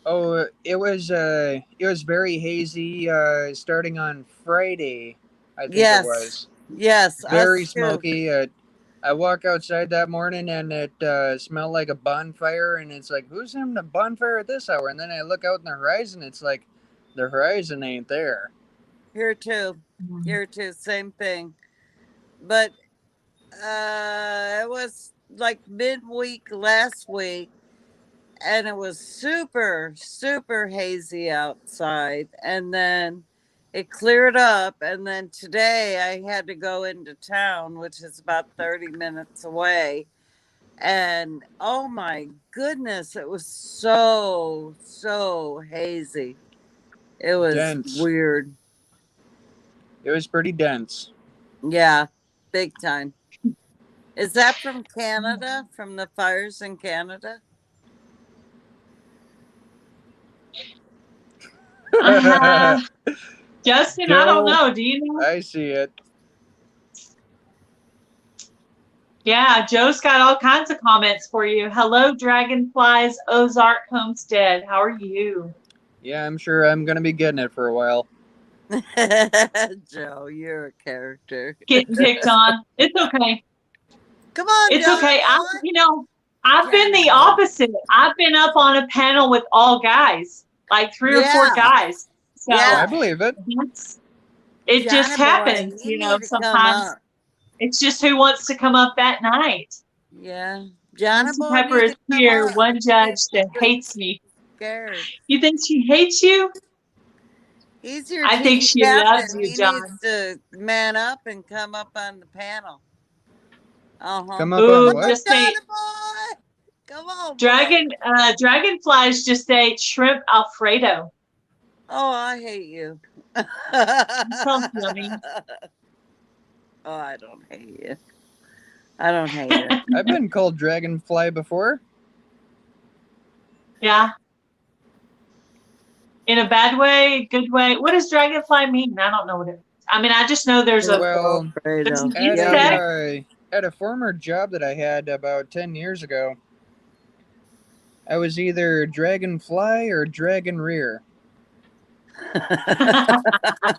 Oh, it was very hazy starting on Friday, I think it Yes. was. Yes, Very us too. smoky. I walk outside that morning and it smelled like a bonfire, and it's like, who's having a bonfire at this hour? And then I look out in the horizon, it's like the horizon ain't there. Here too. Mhm. Here too. Same thing. But it was like midweek last week, and it was super, super hazy outside. And then it cleared up. And then today I had to go into town, which is about 30 minutes away. And oh my goodness, it was so, so hazy. It was Dense. weird. It was pretty dense. Yeah, big time. Is that from Canada? From the fires in Canada? Uh, Justin, I don't Joe, know. Do you know? I see it. Yeah, Joe's got all kinds of comments for you. Hello, Dragonflies, Ozark Homestead. How are you? Yeah, I'm sure I'm gonna be getting it for a while. Joe, you're a character. Getting picked on. It's okay. Come on, It's Johnny okay. boy. I've been Johnny the boy. opposite. I've been up on a panel with all guys, like 3 or 4 Yeah. guys. So I Yeah. believe it. it just Johnny boy, happens, you need to come sometimes up. it's just who wants to come up that night. Yeah. Johnny Mr. boy Pepper need is to come here, up. one He judge needs that to hates me. scared. You think she hates you? He's your I think team she loves captain. you, He needs John. to man up and come up on the panel. Uh-huh. Come up on Ooh, Come on, what? just ate Johnny boy. Come on, boy. dragonflies just ate shrimp Alfredo. Oh, I hate you. Sounds yummy. Oh, I don't hate you. I don't hate it. I've been called dragonfly before. Yeah. In a bad way, good way. What does dragonfly mean? I don't know what it means. I mean, I just know there's a Well, there's an at insect. at a former job that I had about 10 years ago, I was either dragonfly or dragon rear. I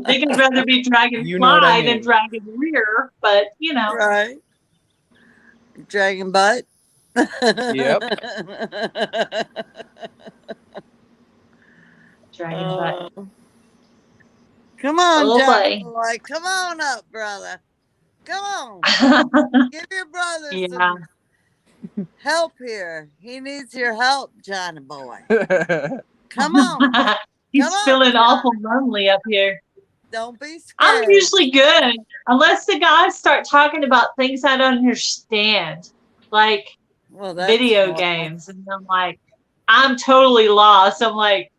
think I'd rather be You know what I dragonfly than mean. dragon rear, but Right. Dragon butt. Yep. dragon butt. Come on, Oh Johnny boy. boy. Come on up, brother. Come on. Give your brother Yeah. some help here. He needs your help, Johnny boy. Come on. He's Come on, feeling Johnny. awful lonely up here. Don't be I'm scared. usually good unless the guys start talking about things I don't understand, like Well, that's video normal. games. And I'm like, I'm totally lost. I'm like,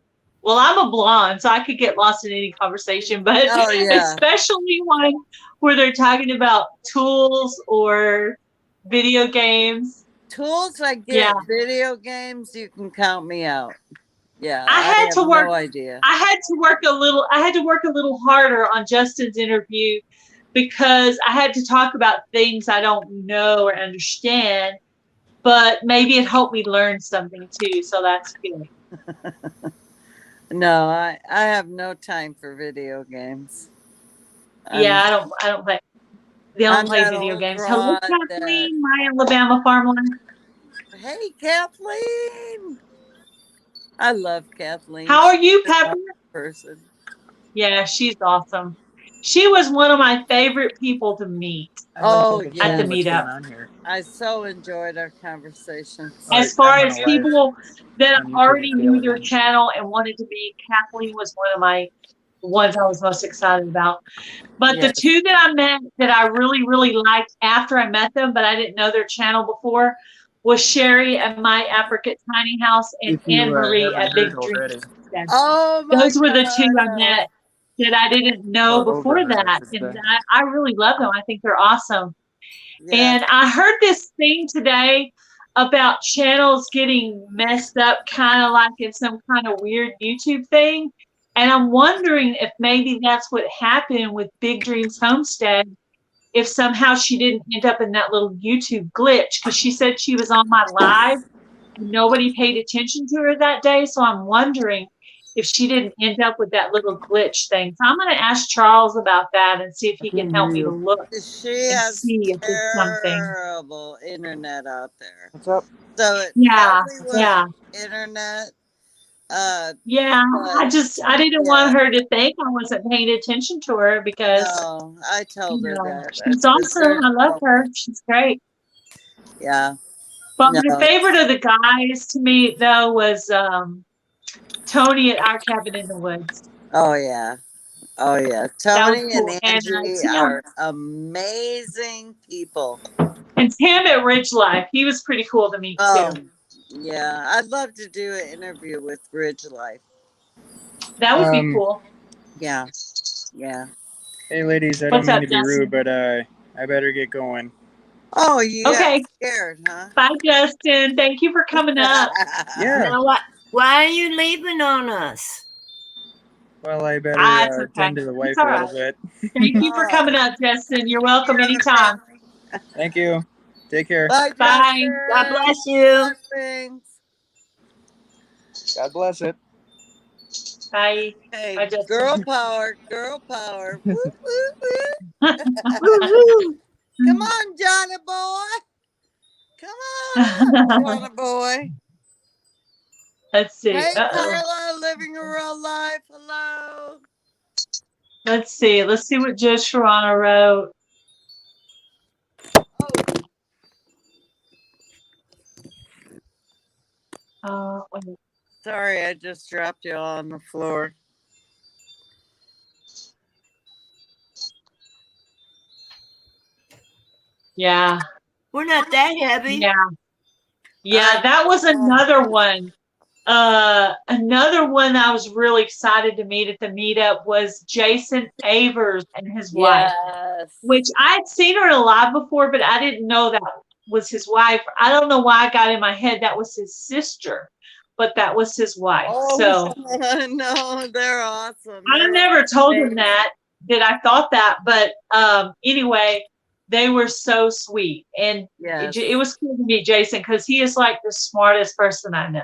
well, I'm a blonde, so I could get lost in any conversation, but Oh, yeah. especially one where they're talking about tools or video games. Tools I get. Yeah. Video games, you can count me out. Yeah, I had to have work. no idea. I had to work a little harder on Justin's interview because I had to talk about things I don't know or understand, but maybe it helped me learn something too. So that's good. No, I have no time for video games. Yeah, I don't play. They don't I'm play that video old games. Hello, broad that. Kathleen, my Alabama farmland. Hey, Kathleen. I love Kathleen. How are you, She's a Pepper? person. Yeah, she's awesome. She was one of my favorite people to meet Oh, at the yeah. What's going meetup. on here? I so enjoyed our conversations. As far as people that I already knew their channel and wanted to be, Kathleen was one of my ones I was most excited about. But Yes. the two that I met that I really, really liked after I met them, but I didn't know their channel before, was Sherry at My Apricot Tiny House and If you Anne Marie haven't at Big heard Dream. already. Oh, my Those were the two I God. met that I didn't know before that. And I really love them. I think they're awesome. Yes. And I heard this thing today about channels getting messed up, kind of like in some kind of weird YouTube thing. And I'm wondering if maybe that's what happened with Big Dreams Homestead, if somehow she didn't end up in that little YouTube glitch, because she said she was on my live and nobody paid attention to her that day. So I'm wondering if she didn't end up with that little glitch thing. So I'm going to ask Charles about that and see if he can help me to look She and has see if it's something. terrible internet out there. What's up? So it Yeah, probably was yeah. internet. Yeah, But I didn't yeah, want her to think I wasn't paying attention to her because, no, I told her that. she's It's awesome. very I love her. important. She's great. Yeah. But No. my favorite of the guys to me though was Tony at Our Cabin in the Woods. Oh yeah. Oh yeah. That was Tony and cool. And Angie are amazing people. Tim at Ridge Life, he was pretty cool to meet Oh too. yeah. I'd love to do an interview with Ridge Life. That would be cool. Yeah. Yeah. Hey, ladies, I What's don't mean up, to be rude, Justin? but I better get going. Oh, you got Okay. scared, huh? Bye, Justin. Thank you for coming up. Yeah. Now, why are you leaving on us? Well, I It's better okay. tend to the wife It's a all little right. bit. Thank you for coming up, Justin. You're welcome anytime. Thank you. Take care. Bye, Bye. God Justin. bless you. Blessings. God bless it. Bye. Hey, Bye, Justin. girl power, girl power. Woo, woo, woo. Woo-hoo. Come on, Johnny boy. Come on, Johnny boy. Let's see. Hey, Uh-oh. Carla, living a real life. Hello. Let's see. Let's see what Joe Sharana wrote. Wait. Sorry, I just dropped you on the floor. Yeah. We're not that heavy. Yeah. Yeah, that was another one. Another one I was really excited to meet at the meetup was Jason Avers and his wife, which I had seen her alive before, but I didn't know that was his wife. I don't know why I got in my head that was his sister, but that was his wife. So no, they're awesome. I never told him that I thought that, but anyway, they were so sweet, and it was cool to meet Jason because he is like the smartest person I know.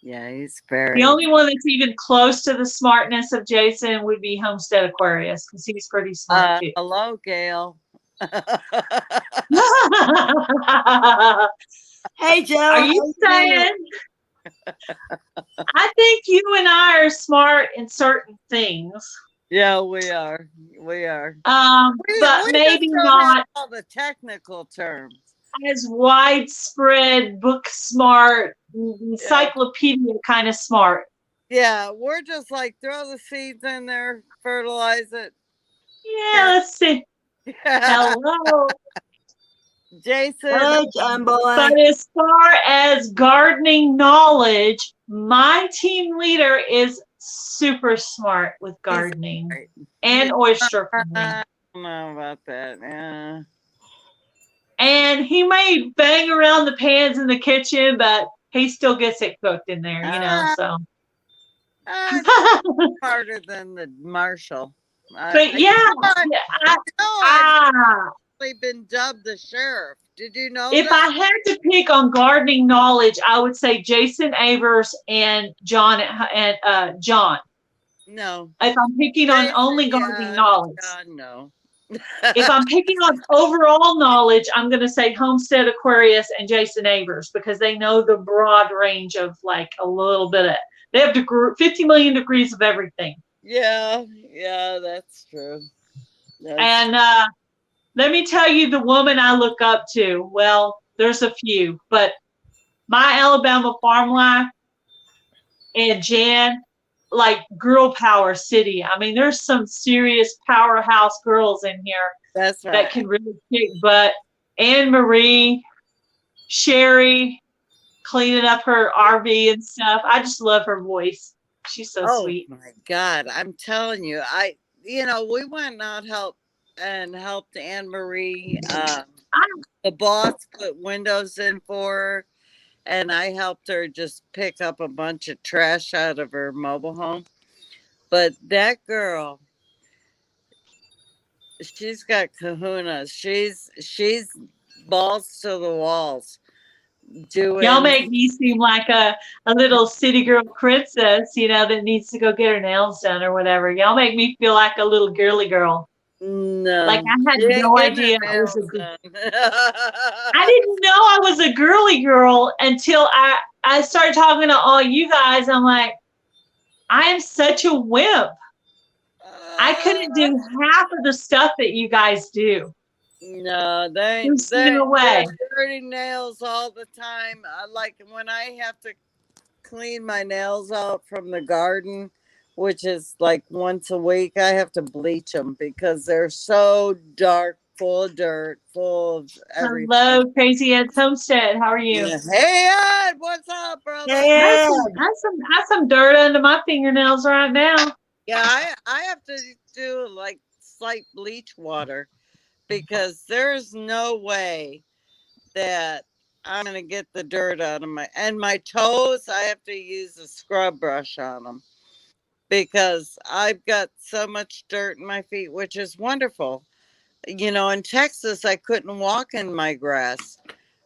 Yeah, he's very. The only one that's even close to the smartness of Jason would be Homestead Aquarius because he's pretty smart too. Hello, Gail. Hey, Joe. Are you saying? I think you and I are smart in certain things. Yeah, we are. We are. But we maybe just don't not have all the technical terms. as widespread, book smart, encyclopedia kind of smart. Yeah, we're just like throw the seeds in there, fertilize it. Yeah, let's see. Hello. Jason. Hello, John boy. But as far as gardening knowledge, my team leader is super smart with gardening and oyster farming. I don't know about that. Yeah. And he may bang around the pans in the kitchen, but he still gets it cooked in there, you know. So harder than the Marshall. But I've been dubbed the sheriff. Did you know if that? I had to pick on gardening knowledge, I would say Jason Avers and John. No. If I'm picking on only gardening knowledge. John, no. If I'm picking on overall knowledge, I'm going to say Homestead Aquarius and Jason Avers because they know the broad range of like a little bit of. They have 50 million degrees of everything. Yeah, that's true. And let me tell you the woman I look up to. Well, there's a few, but my Alabama Farm Life and Jan, like girl power city. I mean, there's some serious powerhouse girls in here that can really kick butt. Anne Marie, Sherry, cleaning up her RV and stuff. I just love her voice. She's so sweet. Oh my God. I'm telling you, we went out helped Anne Marie. The boss put windows in for her, and I helped her just pick up a bunch of trash out of her mobile home. But that girl, she's got kahunas. She's balls to the walls Y'all doing. make me seem like a little city girl princess, that needs to go get her nails done or whatever. Y'all make me feel like a little girly girl. Like No, I had she ain't no getting her idea I was nails done. I didn't know I was a girly girl until I started talking to all you guys. I'm like, I am such a wimp. I couldn't do half of the stuff that you guys do. No, they There's they no they're way. dirty nails all the time. Like when I have to clean my nails out from the garden, which is like once a week, I have to bleach them because they're so dark, full of dirt, full of everything. Hello, Crazy Ed's Homestead. How are you? Yeah. Hey Ed, what's up, brother? I have Yeah. some dirt under my fingernails right now. Yeah, I have to do like slight bleach water because there's no way that I'm gonna get the dirt out of my toes. I have to use a scrub brush on them because I've got so much dirt in my feet, which is wonderful. In Texas, I couldn't walk in my grass.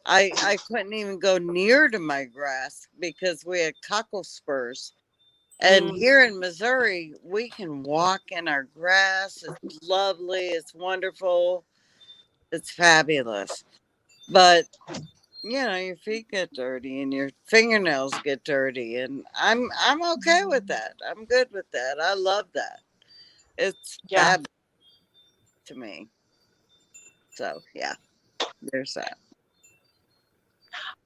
I couldn't even go near to my grass because we had cockle spurs. And Mm. here in Missouri, we can walk in our grass. It's lovely. It's wonderful. It's fabulous. But your feet get dirty and your fingernails get dirty, and I'm okay with that. I'm good with that. I love that. It's Yeah. fab to me. So yeah, there's that.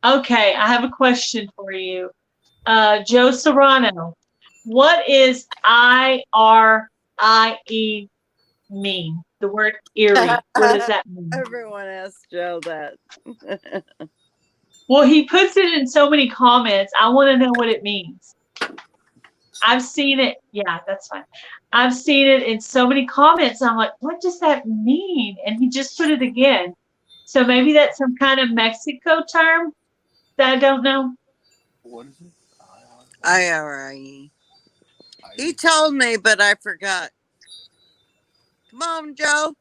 Okay, I have a question for you. Joe Serrano, what is IRIE mean? The word eerie. What does that mean? Everyone asks Joe that. Well, he puts it in so many comments. I want to know what it means. I've seen it. Yeah, that's fine. I've seen it in so many comments. I'm like, what does that mean? And he just put it again. So maybe that's some kind of Mexico term that I don't know. What is it? IRIE. He told me, but I forgot. Come on, Joe.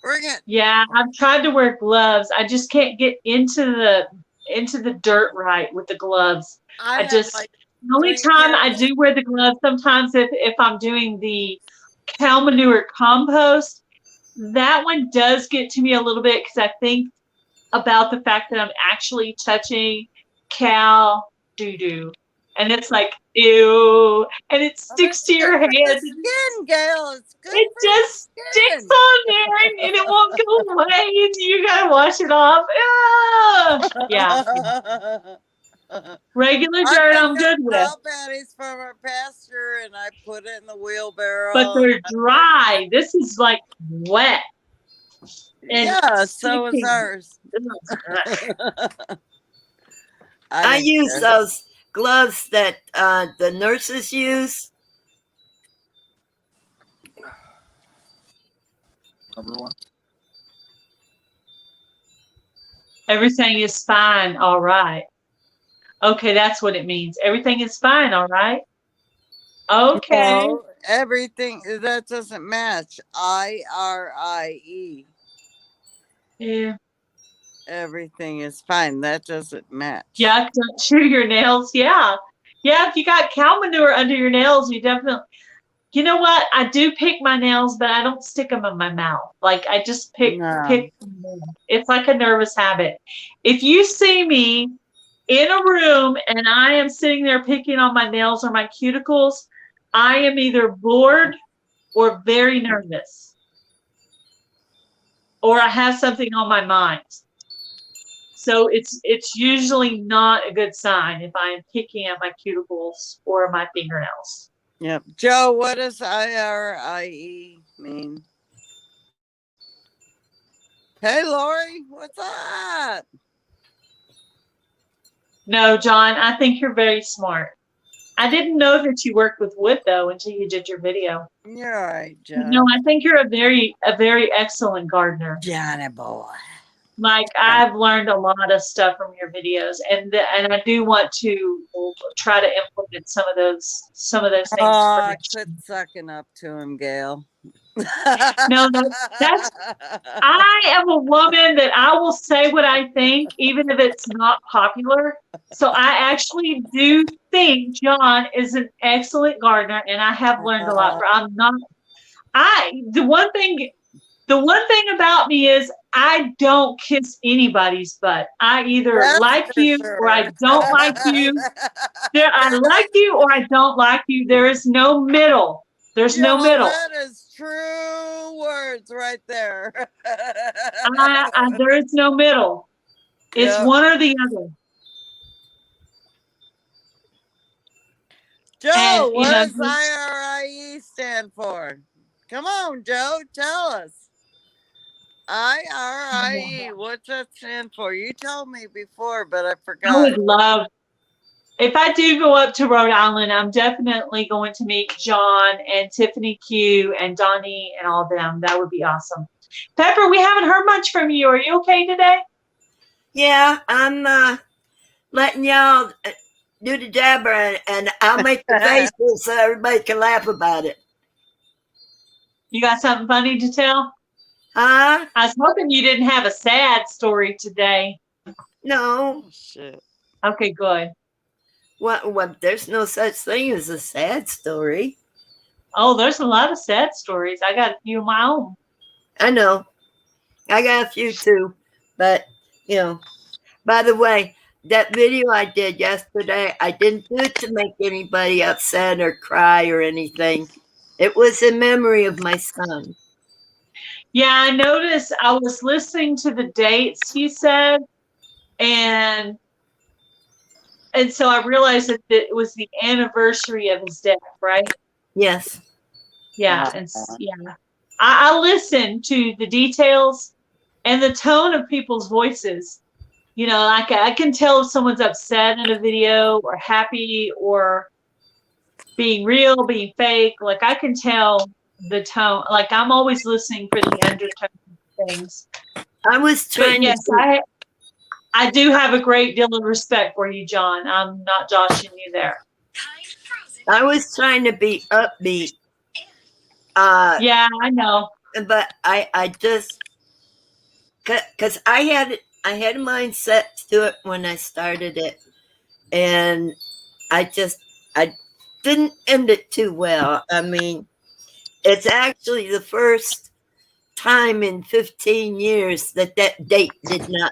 Bring it. Yeah, I've tried to wear gloves. I just can't get into the dirt right with the gloves. I I have just like the only 3 time I pairs. do wear the gloves sometimes if I'm doing the cow manure compost, that one does get to me a little bit because I think about the fact that I'm actually touching cow doo doo. And it's like, ew, and it Oh, sticks it's to good your for the hand. skin, Gail. It's good It for just your sticks skin. on there and it won't go away and you gotta wash it off. Yeah. Regular I dirt picked I'm up good with, cow patties from our pasture and I put it in the but wheelbarrow. they're dry. This is like wet and Yeah, so is sticking. ours. I I didn't use care. those gloves that the nurses use. Number one. Everything is fine, all right. Okay, that's what it means. Everything is fine, all right. Okay. No, everything that doesn't match. IRIE. Yeah. Everything is fine. That doesn't match. Yeah, don't chew your nails. Yeah. Yeah, if you got cow manure under your nails, you definitely. You know what? I do pick my nails, but I don't stick them in my mouth. Like I just pick No. pick them. It's like a nervous habit. If you see me in a room and I am sitting there picking on my nails or my cuticles, I am either bored or very nervous. Or I have something on my mind. So it's usually not a good sign if I am picking at my cuticles or my fingernails. Yep. Joe, what does IRIE mean? Hey, Lori, what's up? No, John, I think you're very smart. I didn't know that you worked with wood though until you did your video. You're all right, Joe. No, I think you're a very excellent gardener. Johnny boy. Like I've learned a lot of stuff from your videos, and I do want to try to implement some of those things for Oh, next quit year. sucking up to him, Gail. No, that's I am a woman that I will say what I think, even if it's not popular. So I actually do think John is an excellent gardener, and I have learned a lot. But I'm not. The one thing about me is I don't kiss anybody's butt. I either That's like for you or I sure. don't like you. I like you or I don't like you. There is no middle. There's no Yo, middle. that is true words right there. There is no middle. It's Yep. one or the other. And Joe, what does IRIE stand for? Come on, Joe, tell us. IRIE, what's that stand for? You told me before, but I I forgot. would love, if I do go up to Rhode Island, I'm definitely going to meet John and Tiffany Q and Donnie and all them. That would be awesome. Pepper, we haven't heard much from you. Are you okay today? Yeah, I'm letting y'all do the jabber, and I'll make the faces so everybody can laugh about it. You got something funny to tell? Huh? I was hoping you didn't have a sad story today. No. Oh, shit. Okay, good. What? There's no such thing as a sad story. Oh, there's a lot of sad stories. I got a few of my own. I know. I got a few too, but you know. By the way, that video I did yesterday, I didn't do it to make anybody upset or cry or anything. It was in memory of my son. Yeah, I noticed I was listening to the dates you said, and so I realized that it was the anniversary of his death, right? Yes. Yeah, and yeah. I listen to the details and the tone of people's voices. You know, like I can tell if someone's upset in a video or happy or being real, being fake. Like I can tell the tone. Like I'm always listening for the undertone of things. I was But trying yes, to I do have a great deal of respect for you, John. I'm not joshing you there. I was trying to be upbeat. Yeah, I know. But I just because I had a mindset to it when I started it, and I didn't end it too well. I mean, it's actually the first time in 15 years that date did not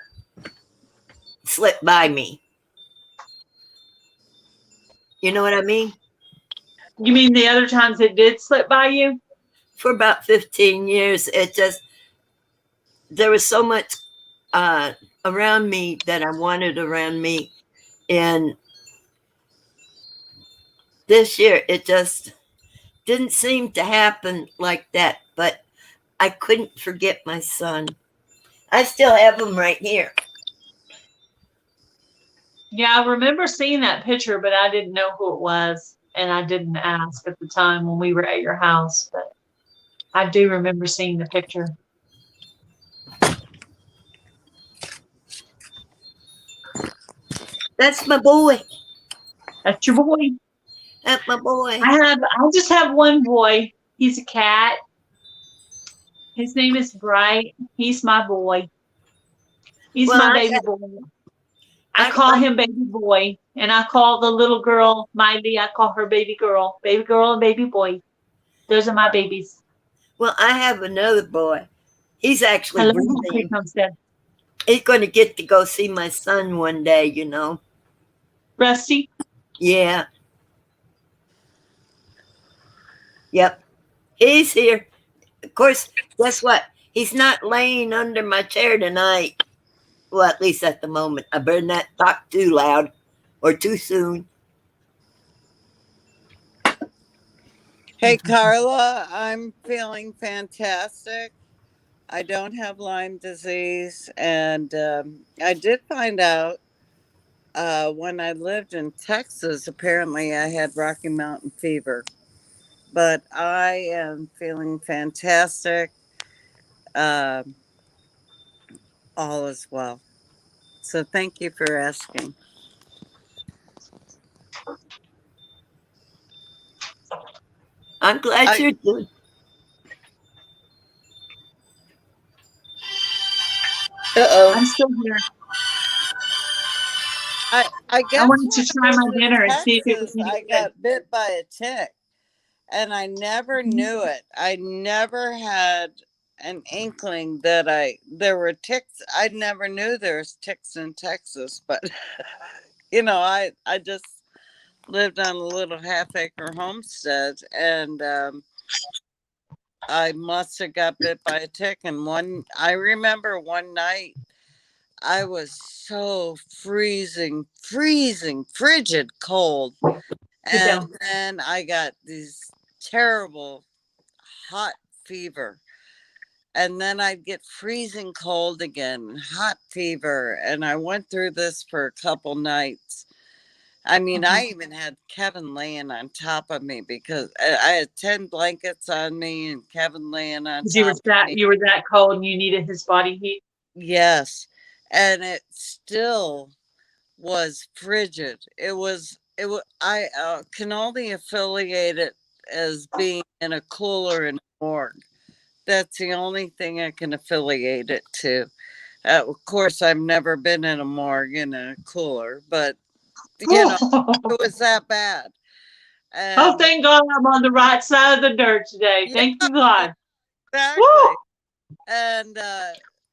slip by me. You know what I mean? You mean the other times it did slip by you? For about 15 years, there was so much around me that I wanted around me. And this year, it just didn't seem to happen like that. But I couldn't forget my son. I still have him right here. Yeah, I remember seeing that picture, but I didn't know who it was, and I didn't ask at the time when we were at your house. But I do remember seeing the picture. That's my boy. That's your boy. That's my boy. I just have one boy. He's a cat. His name is Bright. He's my boy. He's Well, my baby boy. I call him baby boy, and I call the little girl Miley. I call her baby girl and baby boy. Those are my babies. well, I have another boy. He's actually I love how quick breathing. Homestead. He's going to get to go see my son one day, you know. Rusty. Yeah. Yep. He's here. Of course, guess what? He's not laying under my chair tonight. Well, at least at the moment. I better not talk too loud or too soon. Hey, Carla, I'm feeling fantastic. I don't have Lyme disease, and I did find out when I lived in Texas, apparently I had Rocky Mountain fever. But I am feeling fantastic. Uh, All is well. So thank you for asking. I'm glad I you're doing. Uh I'm still here. I I guess wanted to when try I was my in dinner and see if it was Texas, any I good. got bit by a tick, and I never knew it. I never had an inkling that there were ticks. I never knew there was ticks in Texas, but I just lived on a little half-acre homestead, and I must have got bit by a tick. And I remember one night I was so freezing, frigid cold. Sit And down. then I got these terrible hot fever. And then I'd get freezing cold again, hot fever. And I went through this for a couple nights. I mean, Uh-huh. I even had Kevin laying on top of me because I had 10 blankets on me and Kevin laying on 'Cause you were top of that me. you were that cold and you needed his body heat. Yes. And it still was frigid. I can only affiliate it as being in a cooler in a morgue. That's the only thing I can affiliate it to. Of course, I've never been in a morgue in a cooler, but Oh, it was that bad. oh, And thank God I'm on the right side of the dirt today. yeah, Thank you, God. Woo! exactly. And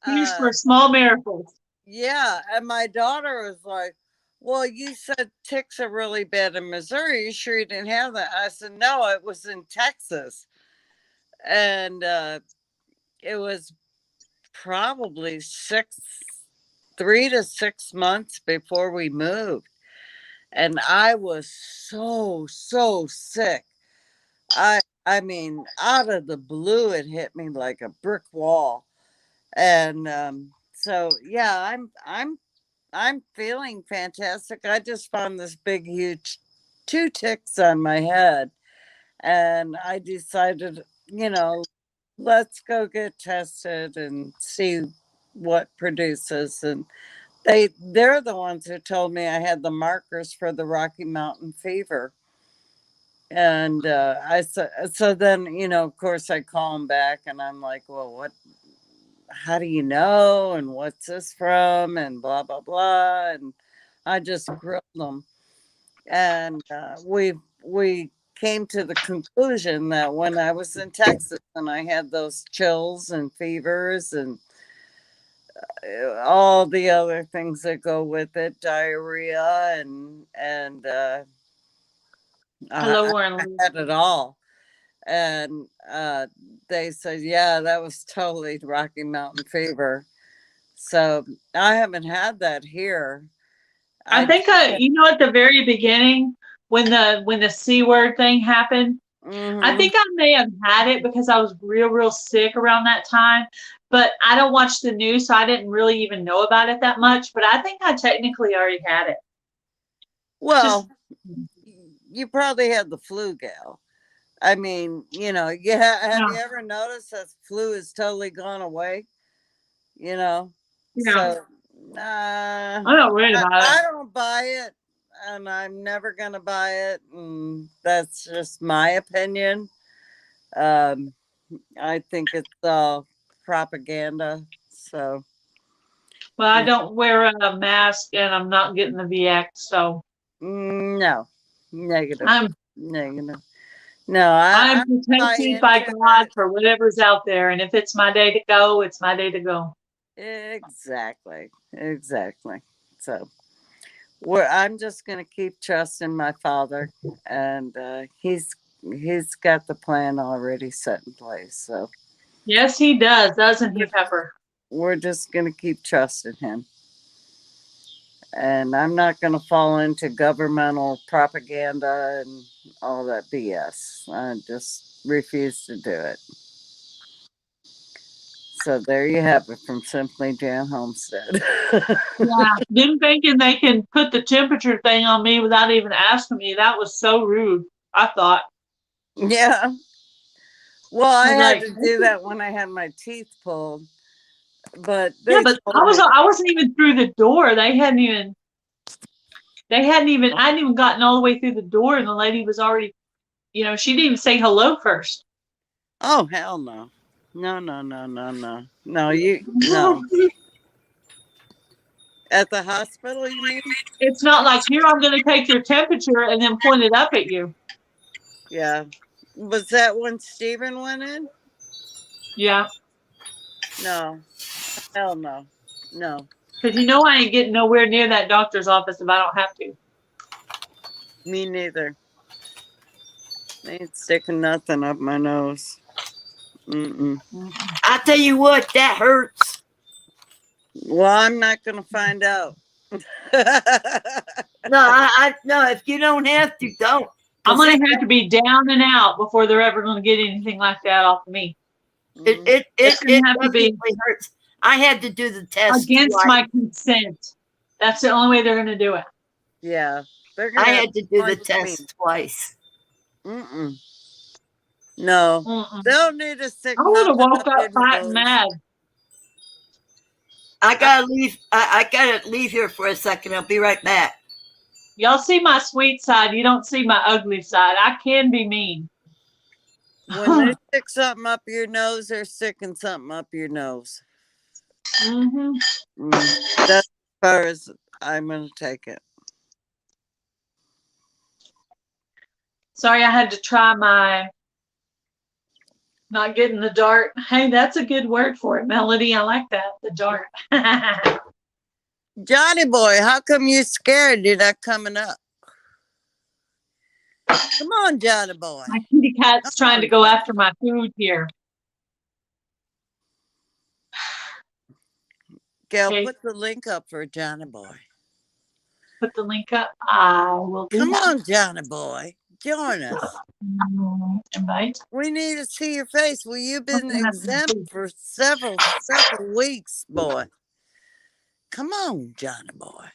Used uh, for small miracles. yeah, and my daughter was like, "Well, you said ticks are really bad in Missouri. You sure you didn't have that?" I said, "No, it was in Texas." And it was probably 3 to 6 months before we moved. And I was so sick. I mean, out of the blue, it hit me like a brick wall. And so yeah, I'm feeling fantastic. I just found this big, huge two ticks on my head, and I decided, let's go get tested and see what produces. And they're the ones who told me I had the markers for the Rocky Mountain fever. And so then, of course, I call them back, and I'm like, well, what? How do you know? And what's this from? And blah blah blah. And I just grilled them, and we came to the conclusion that when I was in Texas and I had those chills and fevers and all the other things that go with it, diarrhea and Hello, I Warren. had it all. And they said, yeah, that was totally Rocky Mountain fever. So I haven't had that here. I I think at the very beginning when the C word thing happened, I mm-hmm. think I may have had it because I was real sick around that time. But I don't watch the news, so I didn't really even know about it that much. But I think I technically already had it. Just Well, you probably had the flu, gal. I mean, yeah. Have you yeah, ever noticed that flu has totally gone away? You know, yeah. so I'm not worried about it. I don't buy it, and I'm never gonna buy it, and that's just my opinion. Um, I think it's propaganda. So Well, I yeah, don't wear a mask and I'm not getting the VX, so no, negative, I'm negative. No, I'm I buy protected by into God it. for whatever's out there. And if it's my day to go, it's my day to go. Exactly, exactly. So I'm just gonna keep trusting my father, and he's got the plan already set in place. So Yes, he does, doesn't he, Pepper? we're just gonna keep trusting him. And I'm not gonna fall into governmental propaganda and all that BS. I just refuse to do it. So there you have it from Simply Jan Homestead. Yeah. Them thinking they can put the temperature thing on me without even asking me. That was so rude. I thought. Yeah. Well, I I was had like, to do that when I had my teeth pulled. But Yeah, they but told me, I wasn't even through the door. I hadn't even gotten all the way through the door, and the lady was already, she didn't even say hello first. oh hell no. No, no, no, no, no. No, no. At the hospital, you mean? It's not like, here, I'm going to take your temperature and then point it up at you. Yeah. Was that when Stephen went in? Yeah. No. Hell no. No. Because I ain't getting nowhere near that doctor's office if I don't have to. Me neither. They ain't sticking nothing up my nose. Mm-mm. I tell you what, that hurts. Well, I'm not gonna find out. No, no. If you don't have to, don't. I'm going to have to be down and out before they're ever going to get anything like that off of me. It It's going to have to be definitely hurts. I had to do the test against twice. my consent. That's the only way they're going to do it. Yeah, they're gonna. I have had to do the punch me. test twice. Mm-mm. No, Mm-mm. they'll need to stick. I would have nothing woke up your fat and nose. mad. I gotta leave. I gotta leave here for a second. I'll be right back. Y'all see my sweet side. You don't see my ugly side. I can be mean. When they stick something up your nose, they're sticking something up your nose. Mm-hmm. That's as far as I'm gonna take it. Sorry, I had to try my not getting the dart. Hey, that's a good word for it, Melody. I like that. The dart. Johnny boy, how come you scared? You're not coming up. Come on, Johnny boy. My kitty cat's Come trying on, to go Johnny. after my food here. Gail, Okay. put the link up for Johnny boy. Put the link up. I will do Come that. on, Johnny boy. Join us. Invite. We need to see your face. Well, you've been Something has to exempt be. for several weeks, boy. Come on, Johnny boy.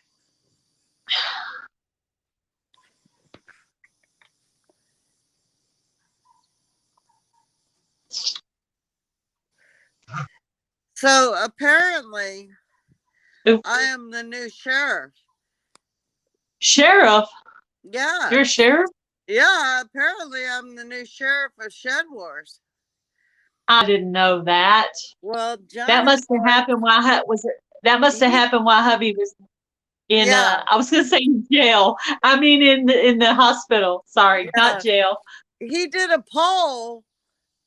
So apparently, Ooh. I am the new sheriff. Sheriff? Yeah. You're a sheriff? Yeah, apparently I'm the new sheriff of Shed Wars. I didn't know that. Well, Johnny That must have boy, happened while that must have happened while hubby was in Yeah. I was gonna say in jail. I mean in the hospital. Sorry, Yeah. not jail. he did a poll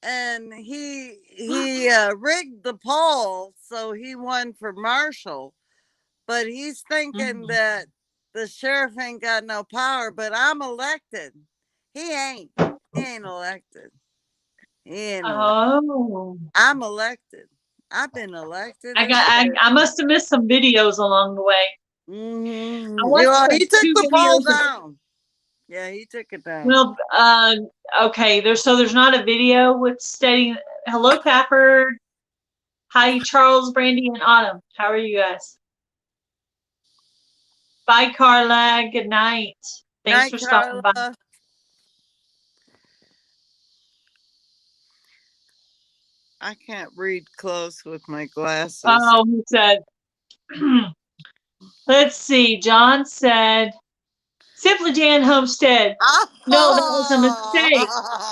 and he rigged the poll so he won for marshal, but he's thinking that the sheriff ain't got no power, but I'm elected. He ain't elected. He ain't elected. Oh. I'm elected. I've been elected. I must have missed some videos along the way. Mm-hmm. I watched Well, he like took 2 the poll videos. down. Yeah, he took it down. Well, okay. There's not a video with stating hello, Pafford. Hi, Charles, Brandy, and Autumn. How are you guys? Bye, Carla. Good night. Thanks Night, for stopping by. Carla. I can't read close with my glasses. Oh, he said, let's see. John said, Simply Jan Homestead. No, that was a mistake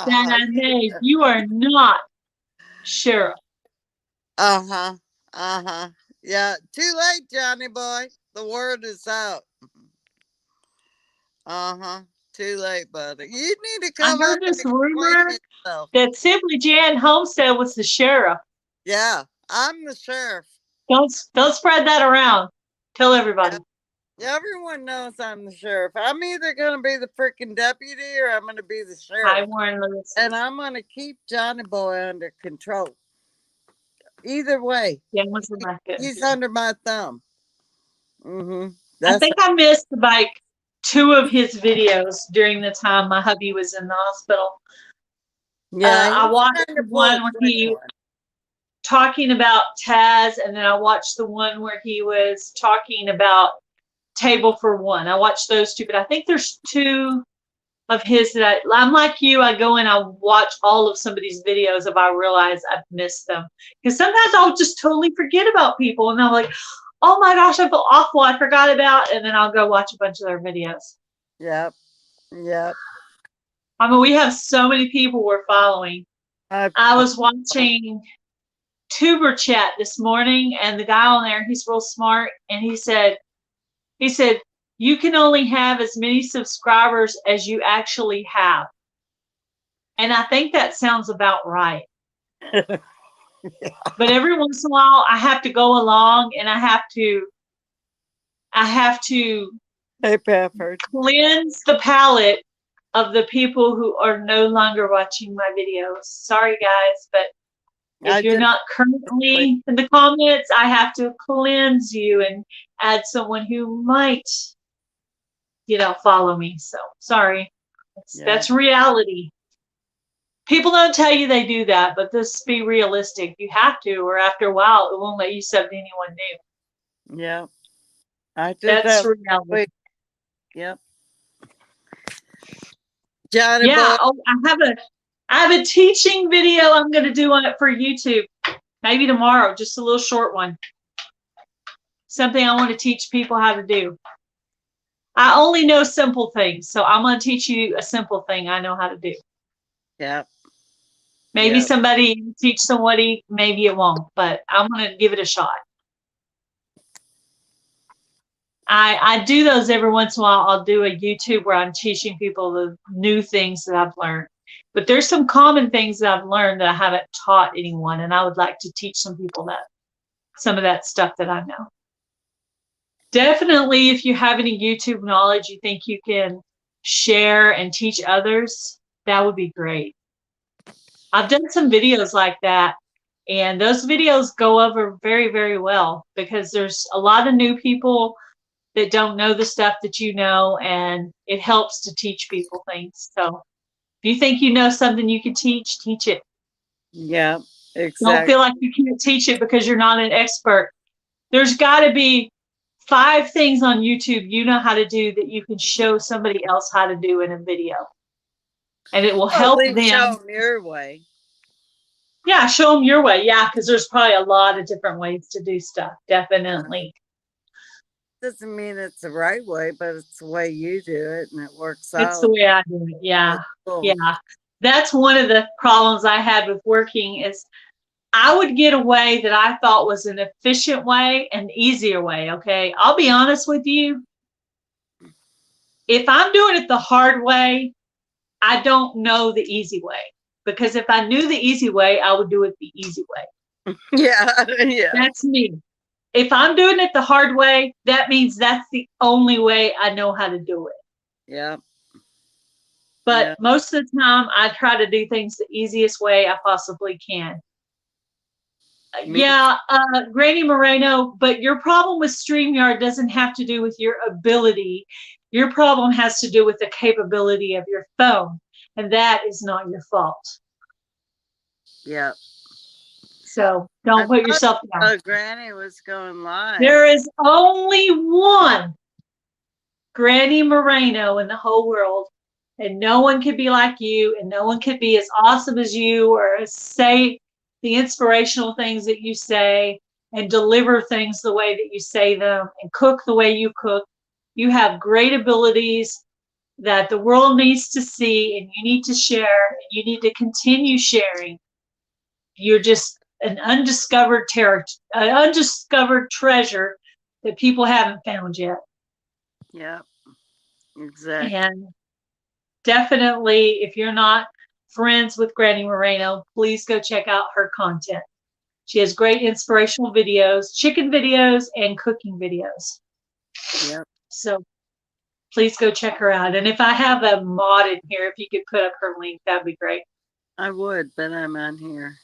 that I made. You are not sheriff. Uh-huh. Uh-huh. Yeah, too late, Johnny boy. The word is out. Uh-huh. Too late, buddy. You need to I come heard up this and rumor explain yourself. that Simply Jan Homestead was the sheriff. Yeah, I'm the sheriff. Don't spread that around. Tell everybody. Yeah, everyone knows I'm the sheriff. I'm either going to be the freaking deputy or I'm going to be the sheriff. Hi, Warren Lewis. And I'm going to keep Johnny boy under control. Either way, Yeah, he's under my thumb. Mm-hmm. I think I missed like 2 of his videos during the time my hubby was in the hospital. Yeah, I watched the one where he talking about Taz, and then I watched the one where he was talking about Table for One. I watched those 2, but I think there's 2 of his that I'm like you. I go and I watch all of somebody's videos if I realize I've missed them. Because sometimes I'll just totally forget about people, and I'm like, oh my gosh, I feel awful. I forgot about, and then I'll go watch a bunch of their videos. Yep. Yep. I mean, we have so many people we're following. I was watching Tuber Chat this morning, and the guy on there, he's real smart, and he said, you can only have as many subscribers as you actually have. And I think that sounds about right. But every once in a while, I have to go along and I have to Hey, Pepper. cleanse the palate of the people who are no longer watching my videos. Sorry, guys, but if you're not currently in the comments, I have to cleanse you and add someone who might, follow me. So sorry. That's reality. People don't tell you they do that, but let's be realistic. You have to, or after a while, it won't let you sub to anyone new. Yeah. I did That's that. reality. Yep. Johnny Yeah. boy. Oh, I have a teaching video I'm going to do on it for YouTube. Maybe tomorrow, just a little short one. Something I want to teach people how to do. I only know simple things, so I'm going to teach you a simple thing I know how to do. Yeah. Maybe somebody teach somebody, maybe it won't, but I'm going to give it a shot. I do those every once in a while. I'll do a YouTube where I'm teaching people the new things that I've learned. But there's some common things that I've learned that I haven't taught anyone, and I would like to teach some people some of that stuff that I know. Definitely, if you have any YouTube knowledge you think you can share and teach others, that would be great. I've done some videos like that, and those videos go over very, very well because there's a lot of new people that don't know the stuff that you know, and it helps to teach people things. So if you think you know something you can teach it. Yeah, exactly. Don't feel like you can't teach it because you're not an expert. There's got to be 5 things on YouTube you know how to do that you can show somebody else how to do in a video. And it will help them. Show them your way. Yeah, show them your way. Yeah, because there's probably a lot of different ways to do stuff. Definitely. Doesn't mean it's the right way, but it's the way you do it, and it works out. It's the way I do it. Yeah. Cool. Yeah. That's one of the problems I had with working is I would get a way that I thought was an efficient way, an easier way. Okay. I'll be honest with you. If I'm doing it the hard way, I don't know the easy way. Because if I knew the easy way, I would do it the easy way. Yeah. That's me. If I'm doing it the hard way, that means that's the only way I know how to do it. Yeah. But most of the time, I try to do things the easiest way I possibly can. Granny Moreno, but your problem with StreamYard doesn't have to do with your ability. Your problem has to do with the capability of your phone, and that is not your fault. Yeah. So don't put yourself down. Granny was going live. There is only one Granny Moreno in the whole world, and no one could be like you, and no one could be as awesome as you, or say the inspirational things that you say, and deliver things the way that you say them, and cook the way you cook. You have great abilities that the world needs to see, and you need to share, and you need to continue sharing. You're just an undiscovered treasure that people haven't found yet. Yeah, exactly. And definitely, if you're not friends with Granny Moreno, please go check out her content. She has great inspirational videos, chicken videos, and cooking videos. Yep. So please go check her out. And if I have a mod in here, if you could put up her link, that'd be great. I would, but I'm on here.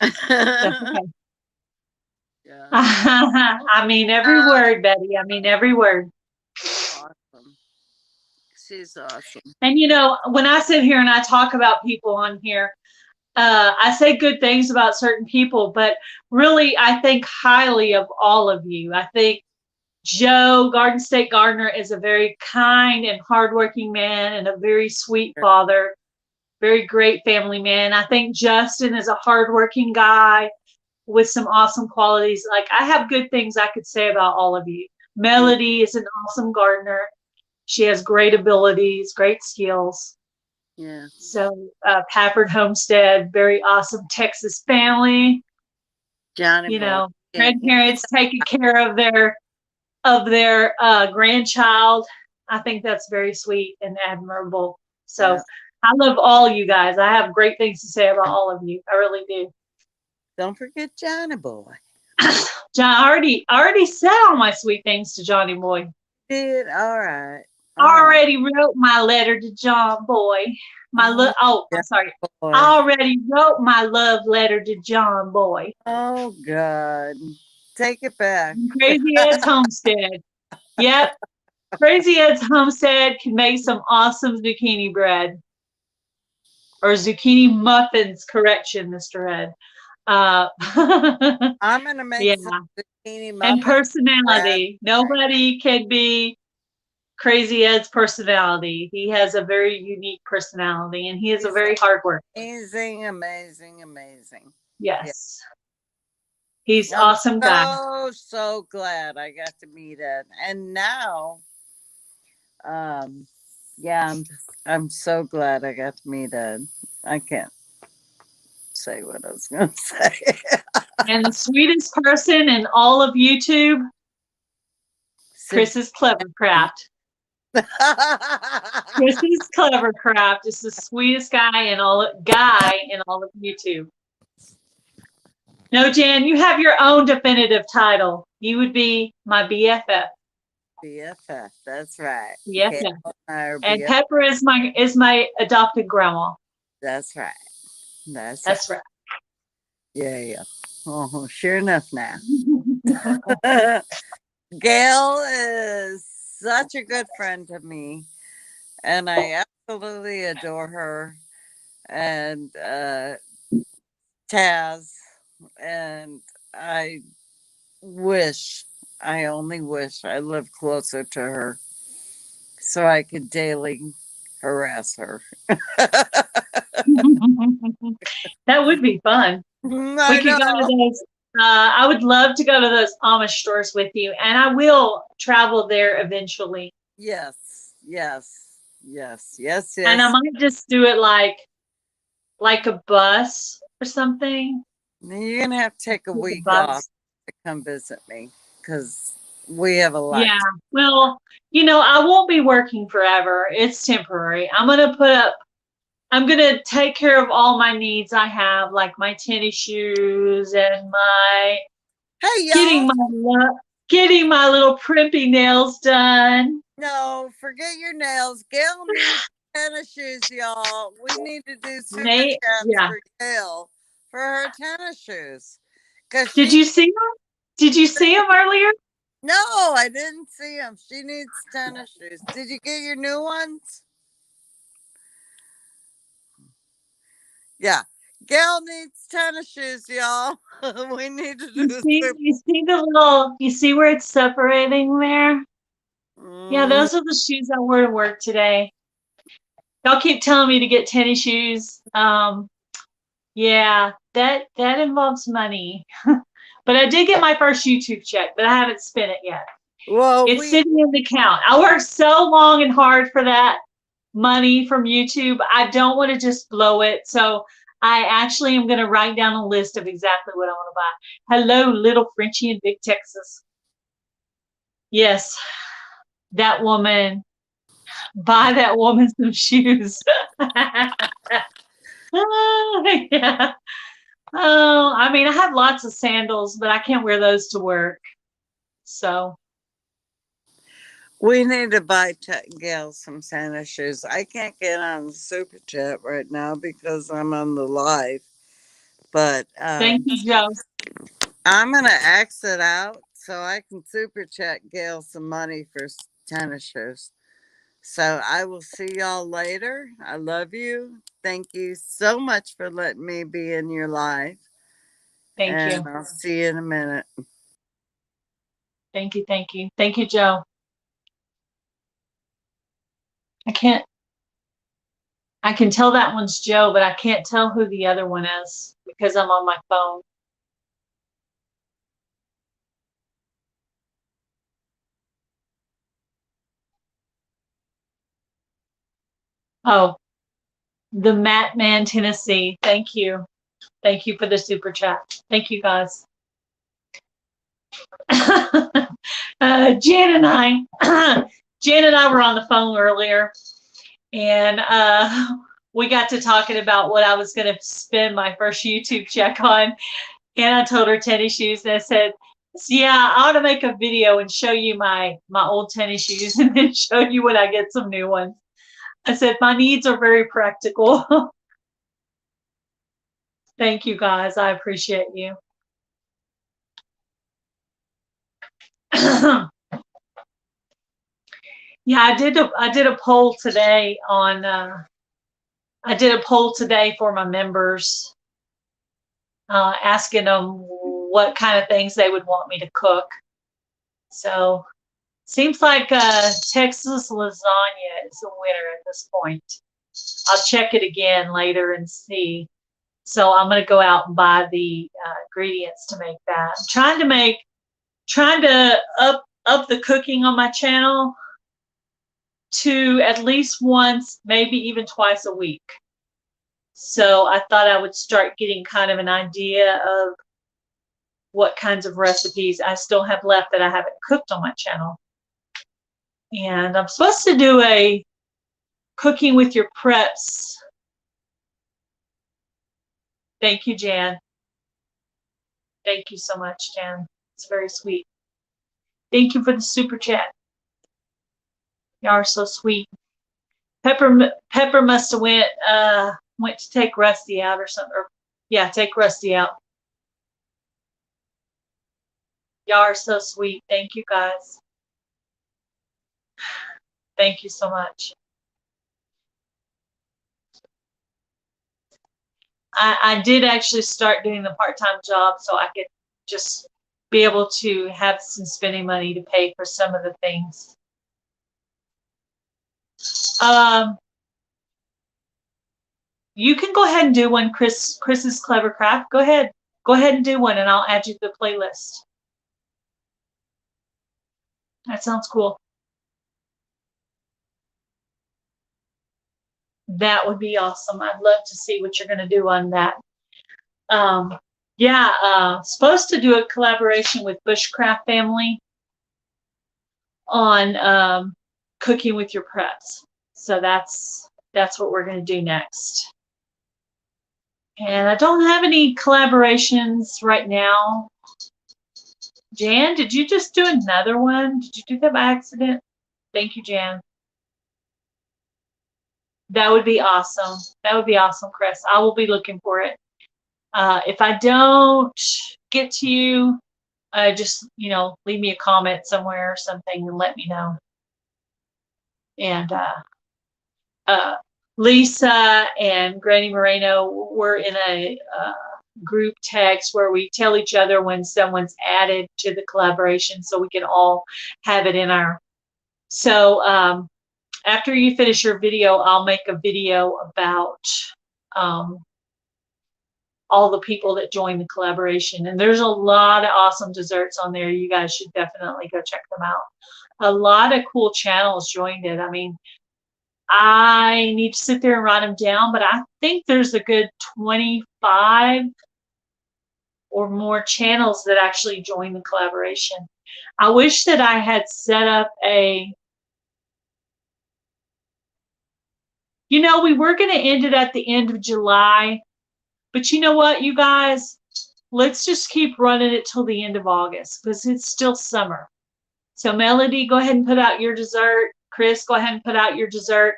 That's okay. Yeah. I mean every word, Betty. I mean every word. Awesome. She's awesome. And when I sit here and I talk about people on here, I say good things about certain people, but really I think highly of all of you. I think Joe, Garden State Gardener, is a very kind and hardworking man and a very sweet father, very great family man. I think Justin is a hardworking guy with some awesome qualities. Like, I have good things I could say about all of you. Melody is an awesome gardener. She has great abilities, great skills. Yeah. So, Pafford Homestead, very awesome Texas family. Johnny You boy. know, Yeah. grandparents taking care of their grandchild. I think that's very sweet and admirable. So, Yeah. I love all you guys. I have great things to say about all of you. I really do. Don't forget Johnny boy. John, I already said all my sweet things to Johnny Boy. Did all right. I All right. already wrote my letter to John Boy. Oh, I'm sorry. boy. I already wrote my love letter to John Boy. Oh God. Take it back. Crazy Ed's Homestead. Yep. Crazy Ed's Homestead can make some awesome zucchini bread. Or zucchini muffins, correction, Mr. Ed. I'm gonna make Yeah. some zucchini And muffins. personality. Nobody can be Crazy Ed's personality. He has a very unique personality, and he is a very hard worker. Amazing, amazing, amazing. Yes. He's I'm awesome guy. so glad I got to meet Ed. And now, yeah, I'm so glad I got to meet Ed. I can't say what I was gonna say. And the sweetest person in all of YouTube, Chris's Clevercraft. Chris's Clevercraft is the sweetest guy in all of YouTube. No, Jan, you have your own definitive title. You would be my BFF. BFF, that's right. BFF. And And Pepper is my adopted grandma. That's right. That's right. Yeah. Oh, sure enough now. Gail is such a good friend to me, and I absolutely adore her. And Taz, and I only wish I lived closer to her so I could daily harass her. That would be fun. I We could know. go to those. I would love to go to those Amish stores with you, and I will travel there eventually. Yes. And I might just do it like a bus or something. You're gonna have to take a Like a week bus. off to come visit me because we have a lot. Yeah. Well, I won't be working forever. It's temporary. I'm gonna take care of all my needs I have, like my tennis shoes and my Hey, y'all. getting my little primpy nails done. No, forget your nails. Gail needs tennis shoes, y'all. We need to do super Nate, chats yeah. for Gail for her tennis shoes. Cause Did you see them? Did you see them earlier? No, I didn't see them. She needs tennis shoes. Did you get your new ones? Yeah. Gail needs tennis shoes, y'all. We need to do You see where it's separating there? Yeah, Mm, those are the shoes I wore to work today. Y'all keep telling me to get tennis shoes. Yeah, that involves money. But I did get my first YouTube check, but I haven't spent it yet. well, It's sitting in the account. I worked so long and hard for that money from YouTube. I don't want to just blow it. So I actually am going to write down a list of exactly what I want to buy. Hello, little Frenchie in Big Texas. Yes, that woman. Buy that woman some shoes. Yeah. Oh, I mean, I have lots of sandals, but I can't wear those to work. So we need to buy Gail some tennis shoes. I can't get on the super chat right now because I'm on the live. But thank you, Joe. I'm gonna exit out so I can super chat Gail some money for tennis shoes. So I will see y'all later. I love you. Thank you so much for letting me be in your life. Thank you. And I'll see you in a minute. Thank you, thank you. Thank you, Joe. I can tell that one's Joe, but I can't tell who the other one is because I'm on my phone. Oh, the Matt Man, Tennessee. Thank you. Thank you for the super chat. Thank you, guys. Jan and I were on the phone earlier, and we got to talking about what I was going to spend my first YouTube check on. And I told her tennis shoes, and I said, yeah, I ought to make a video and show you my old tennis shoes and then show you when I get some new ones. I said, my needs are very practical. Thank you, guys. I appreciate you. Yeah, I did a poll today on I did a poll today for my members, asking them what kind of things they would want me to cook. So seems like Texas lasagna is the winner at this point. I'll check it again later and see. So I'm going to go out and buy the ingredients to make that. I'm trying to up the cooking on my channel to at least once, maybe even twice a week. So I thought I would start getting kind of an idea of what kinds of recipes I still have left that I haven't cooked on my channel. And I'm supposed to do a cooking with your preps. Thank you, Jan. Thank you so much, Jan. It's very sweet. Thank you for the super chat. Y'all are so sweet. Pepper must have went to take Rusty out or something. Or, yeah, take Rusty out. Y'all are so sweet. Thank you, guys. Thank you so much. I did actually start doing the part-time job so I could just be able to have some spending money to pay for some of the things. You can go ahead and do one, Chris's Clever Craft. Go ahead and do one, and I'll add you to the playlist. That sounds cool. That would be awesome. I'd love to see what you're going to do on that. Yeah, supposed to do a collaboration with Bushcraft Family on cooking with your preps. So that's what we're going to do next. And I don't have any collaborations right now. Jan, did you just do another one? Did you do that by accident? Thank you, Jan. That would be awesome. That would be awesome, Chris. I will be looking for it. If I don't get to you, just, leave me a comment somewhere or something and let me know. And Lisa and Granny Moreno were in a group text where we tell each other when someone's added to the collaboration so we can all have it in our. So after you finish your video, I'll make a video about all the people that joined the collaboration. And there's a lot of awesome desserts on there. You guys should definitely go check them out. A lot of cool channels joined it. I mean, I need to sit there and write them down, but I think there's a good 25 or more channels that actually joined the collaboration. I wish that I had set up a, we were going to end it at the end of July, but you know what, you guys, let's just keep running it till the end of August because it's still summer. So Melody, go ahead and put out your dessert. Chris, go ahead and put out your dessert.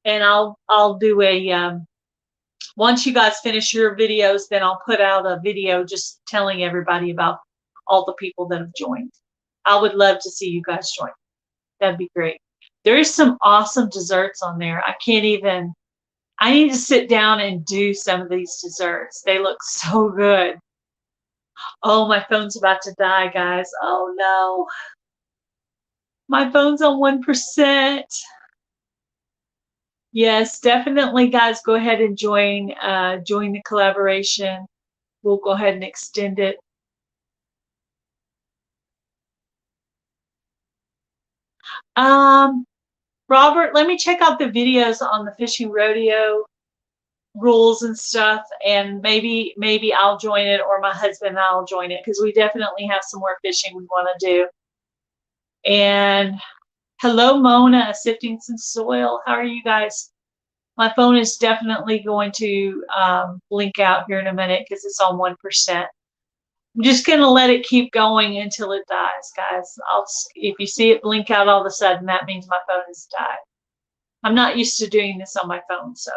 And I'll do a, once you guys finish your videos, then I'll put out a video just telling everybody about all the people that have joined. I would love to see you guys join. That'd be great. There's some awesome desserts on there. I need to sit down and do some of these desserts. They look so good. Oh, my phone's about to die, guys. Oh no. My phone's on 1%. Yes, definitely, guys. Go ahead and join the collaboration. We'll go ahead and extend it. Robert, let me check out the videos on the fishing rodeo rules and stuff, and maybe I'll join it, or my husband and I'll join it, because we definitely have some more fishing we want to do. And hello, Mona, sifting some soil. How are you guys? My phone is definitely going to blink out here in a minute because it's on 1%. I'm just going to let it keep going until it dies, guys. If you see it blink out all of a sudden, that means my phone has died. I'm not used to doing this on my phone, so.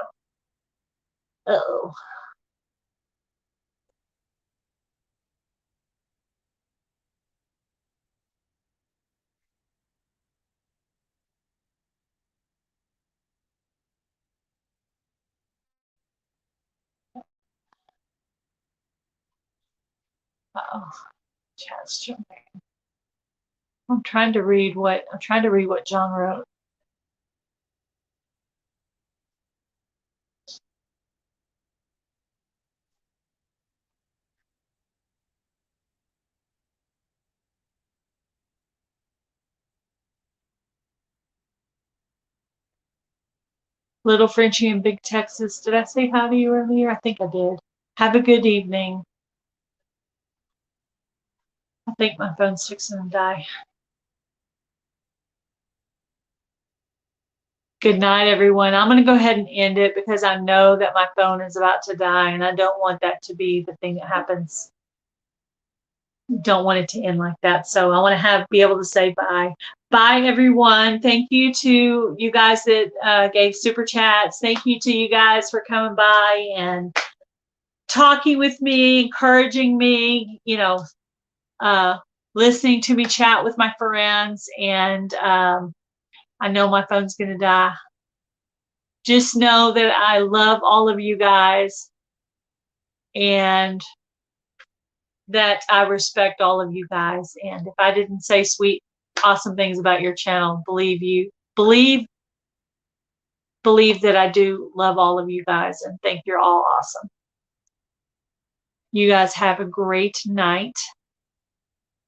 Uh-oh. Uh-oh. Chat's jumping. I'm trying to read what John wrote. Little Frenchie in Big Texas. Did I say hi to you earlier? I think I did. Have a good evening. I think my phone's fixing to die. Good night, everyone. I'm going to go ahead and end it because I know that my phone is about to die, and I don't want that to be the thing that happens. Don't want it to end like that. So I want to be able to say bye. Bye, everyone. Thank you to you guys that gave super chats. Thank you to you guys for coming by and talking with me, encouraging me, listening to me chat with my friends. And I know my phone's going to die. Just know that I love all of you guys and that I respect all of you guys. And if I didn't say sweet, awesome things about your channel, believe that I do love all of you guys and think you're all awesome. You guys have a great night.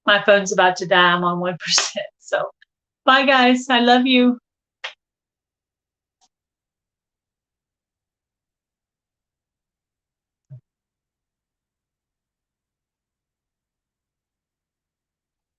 My phone's about to die. I'm on 1%. So bye, guys. I love you.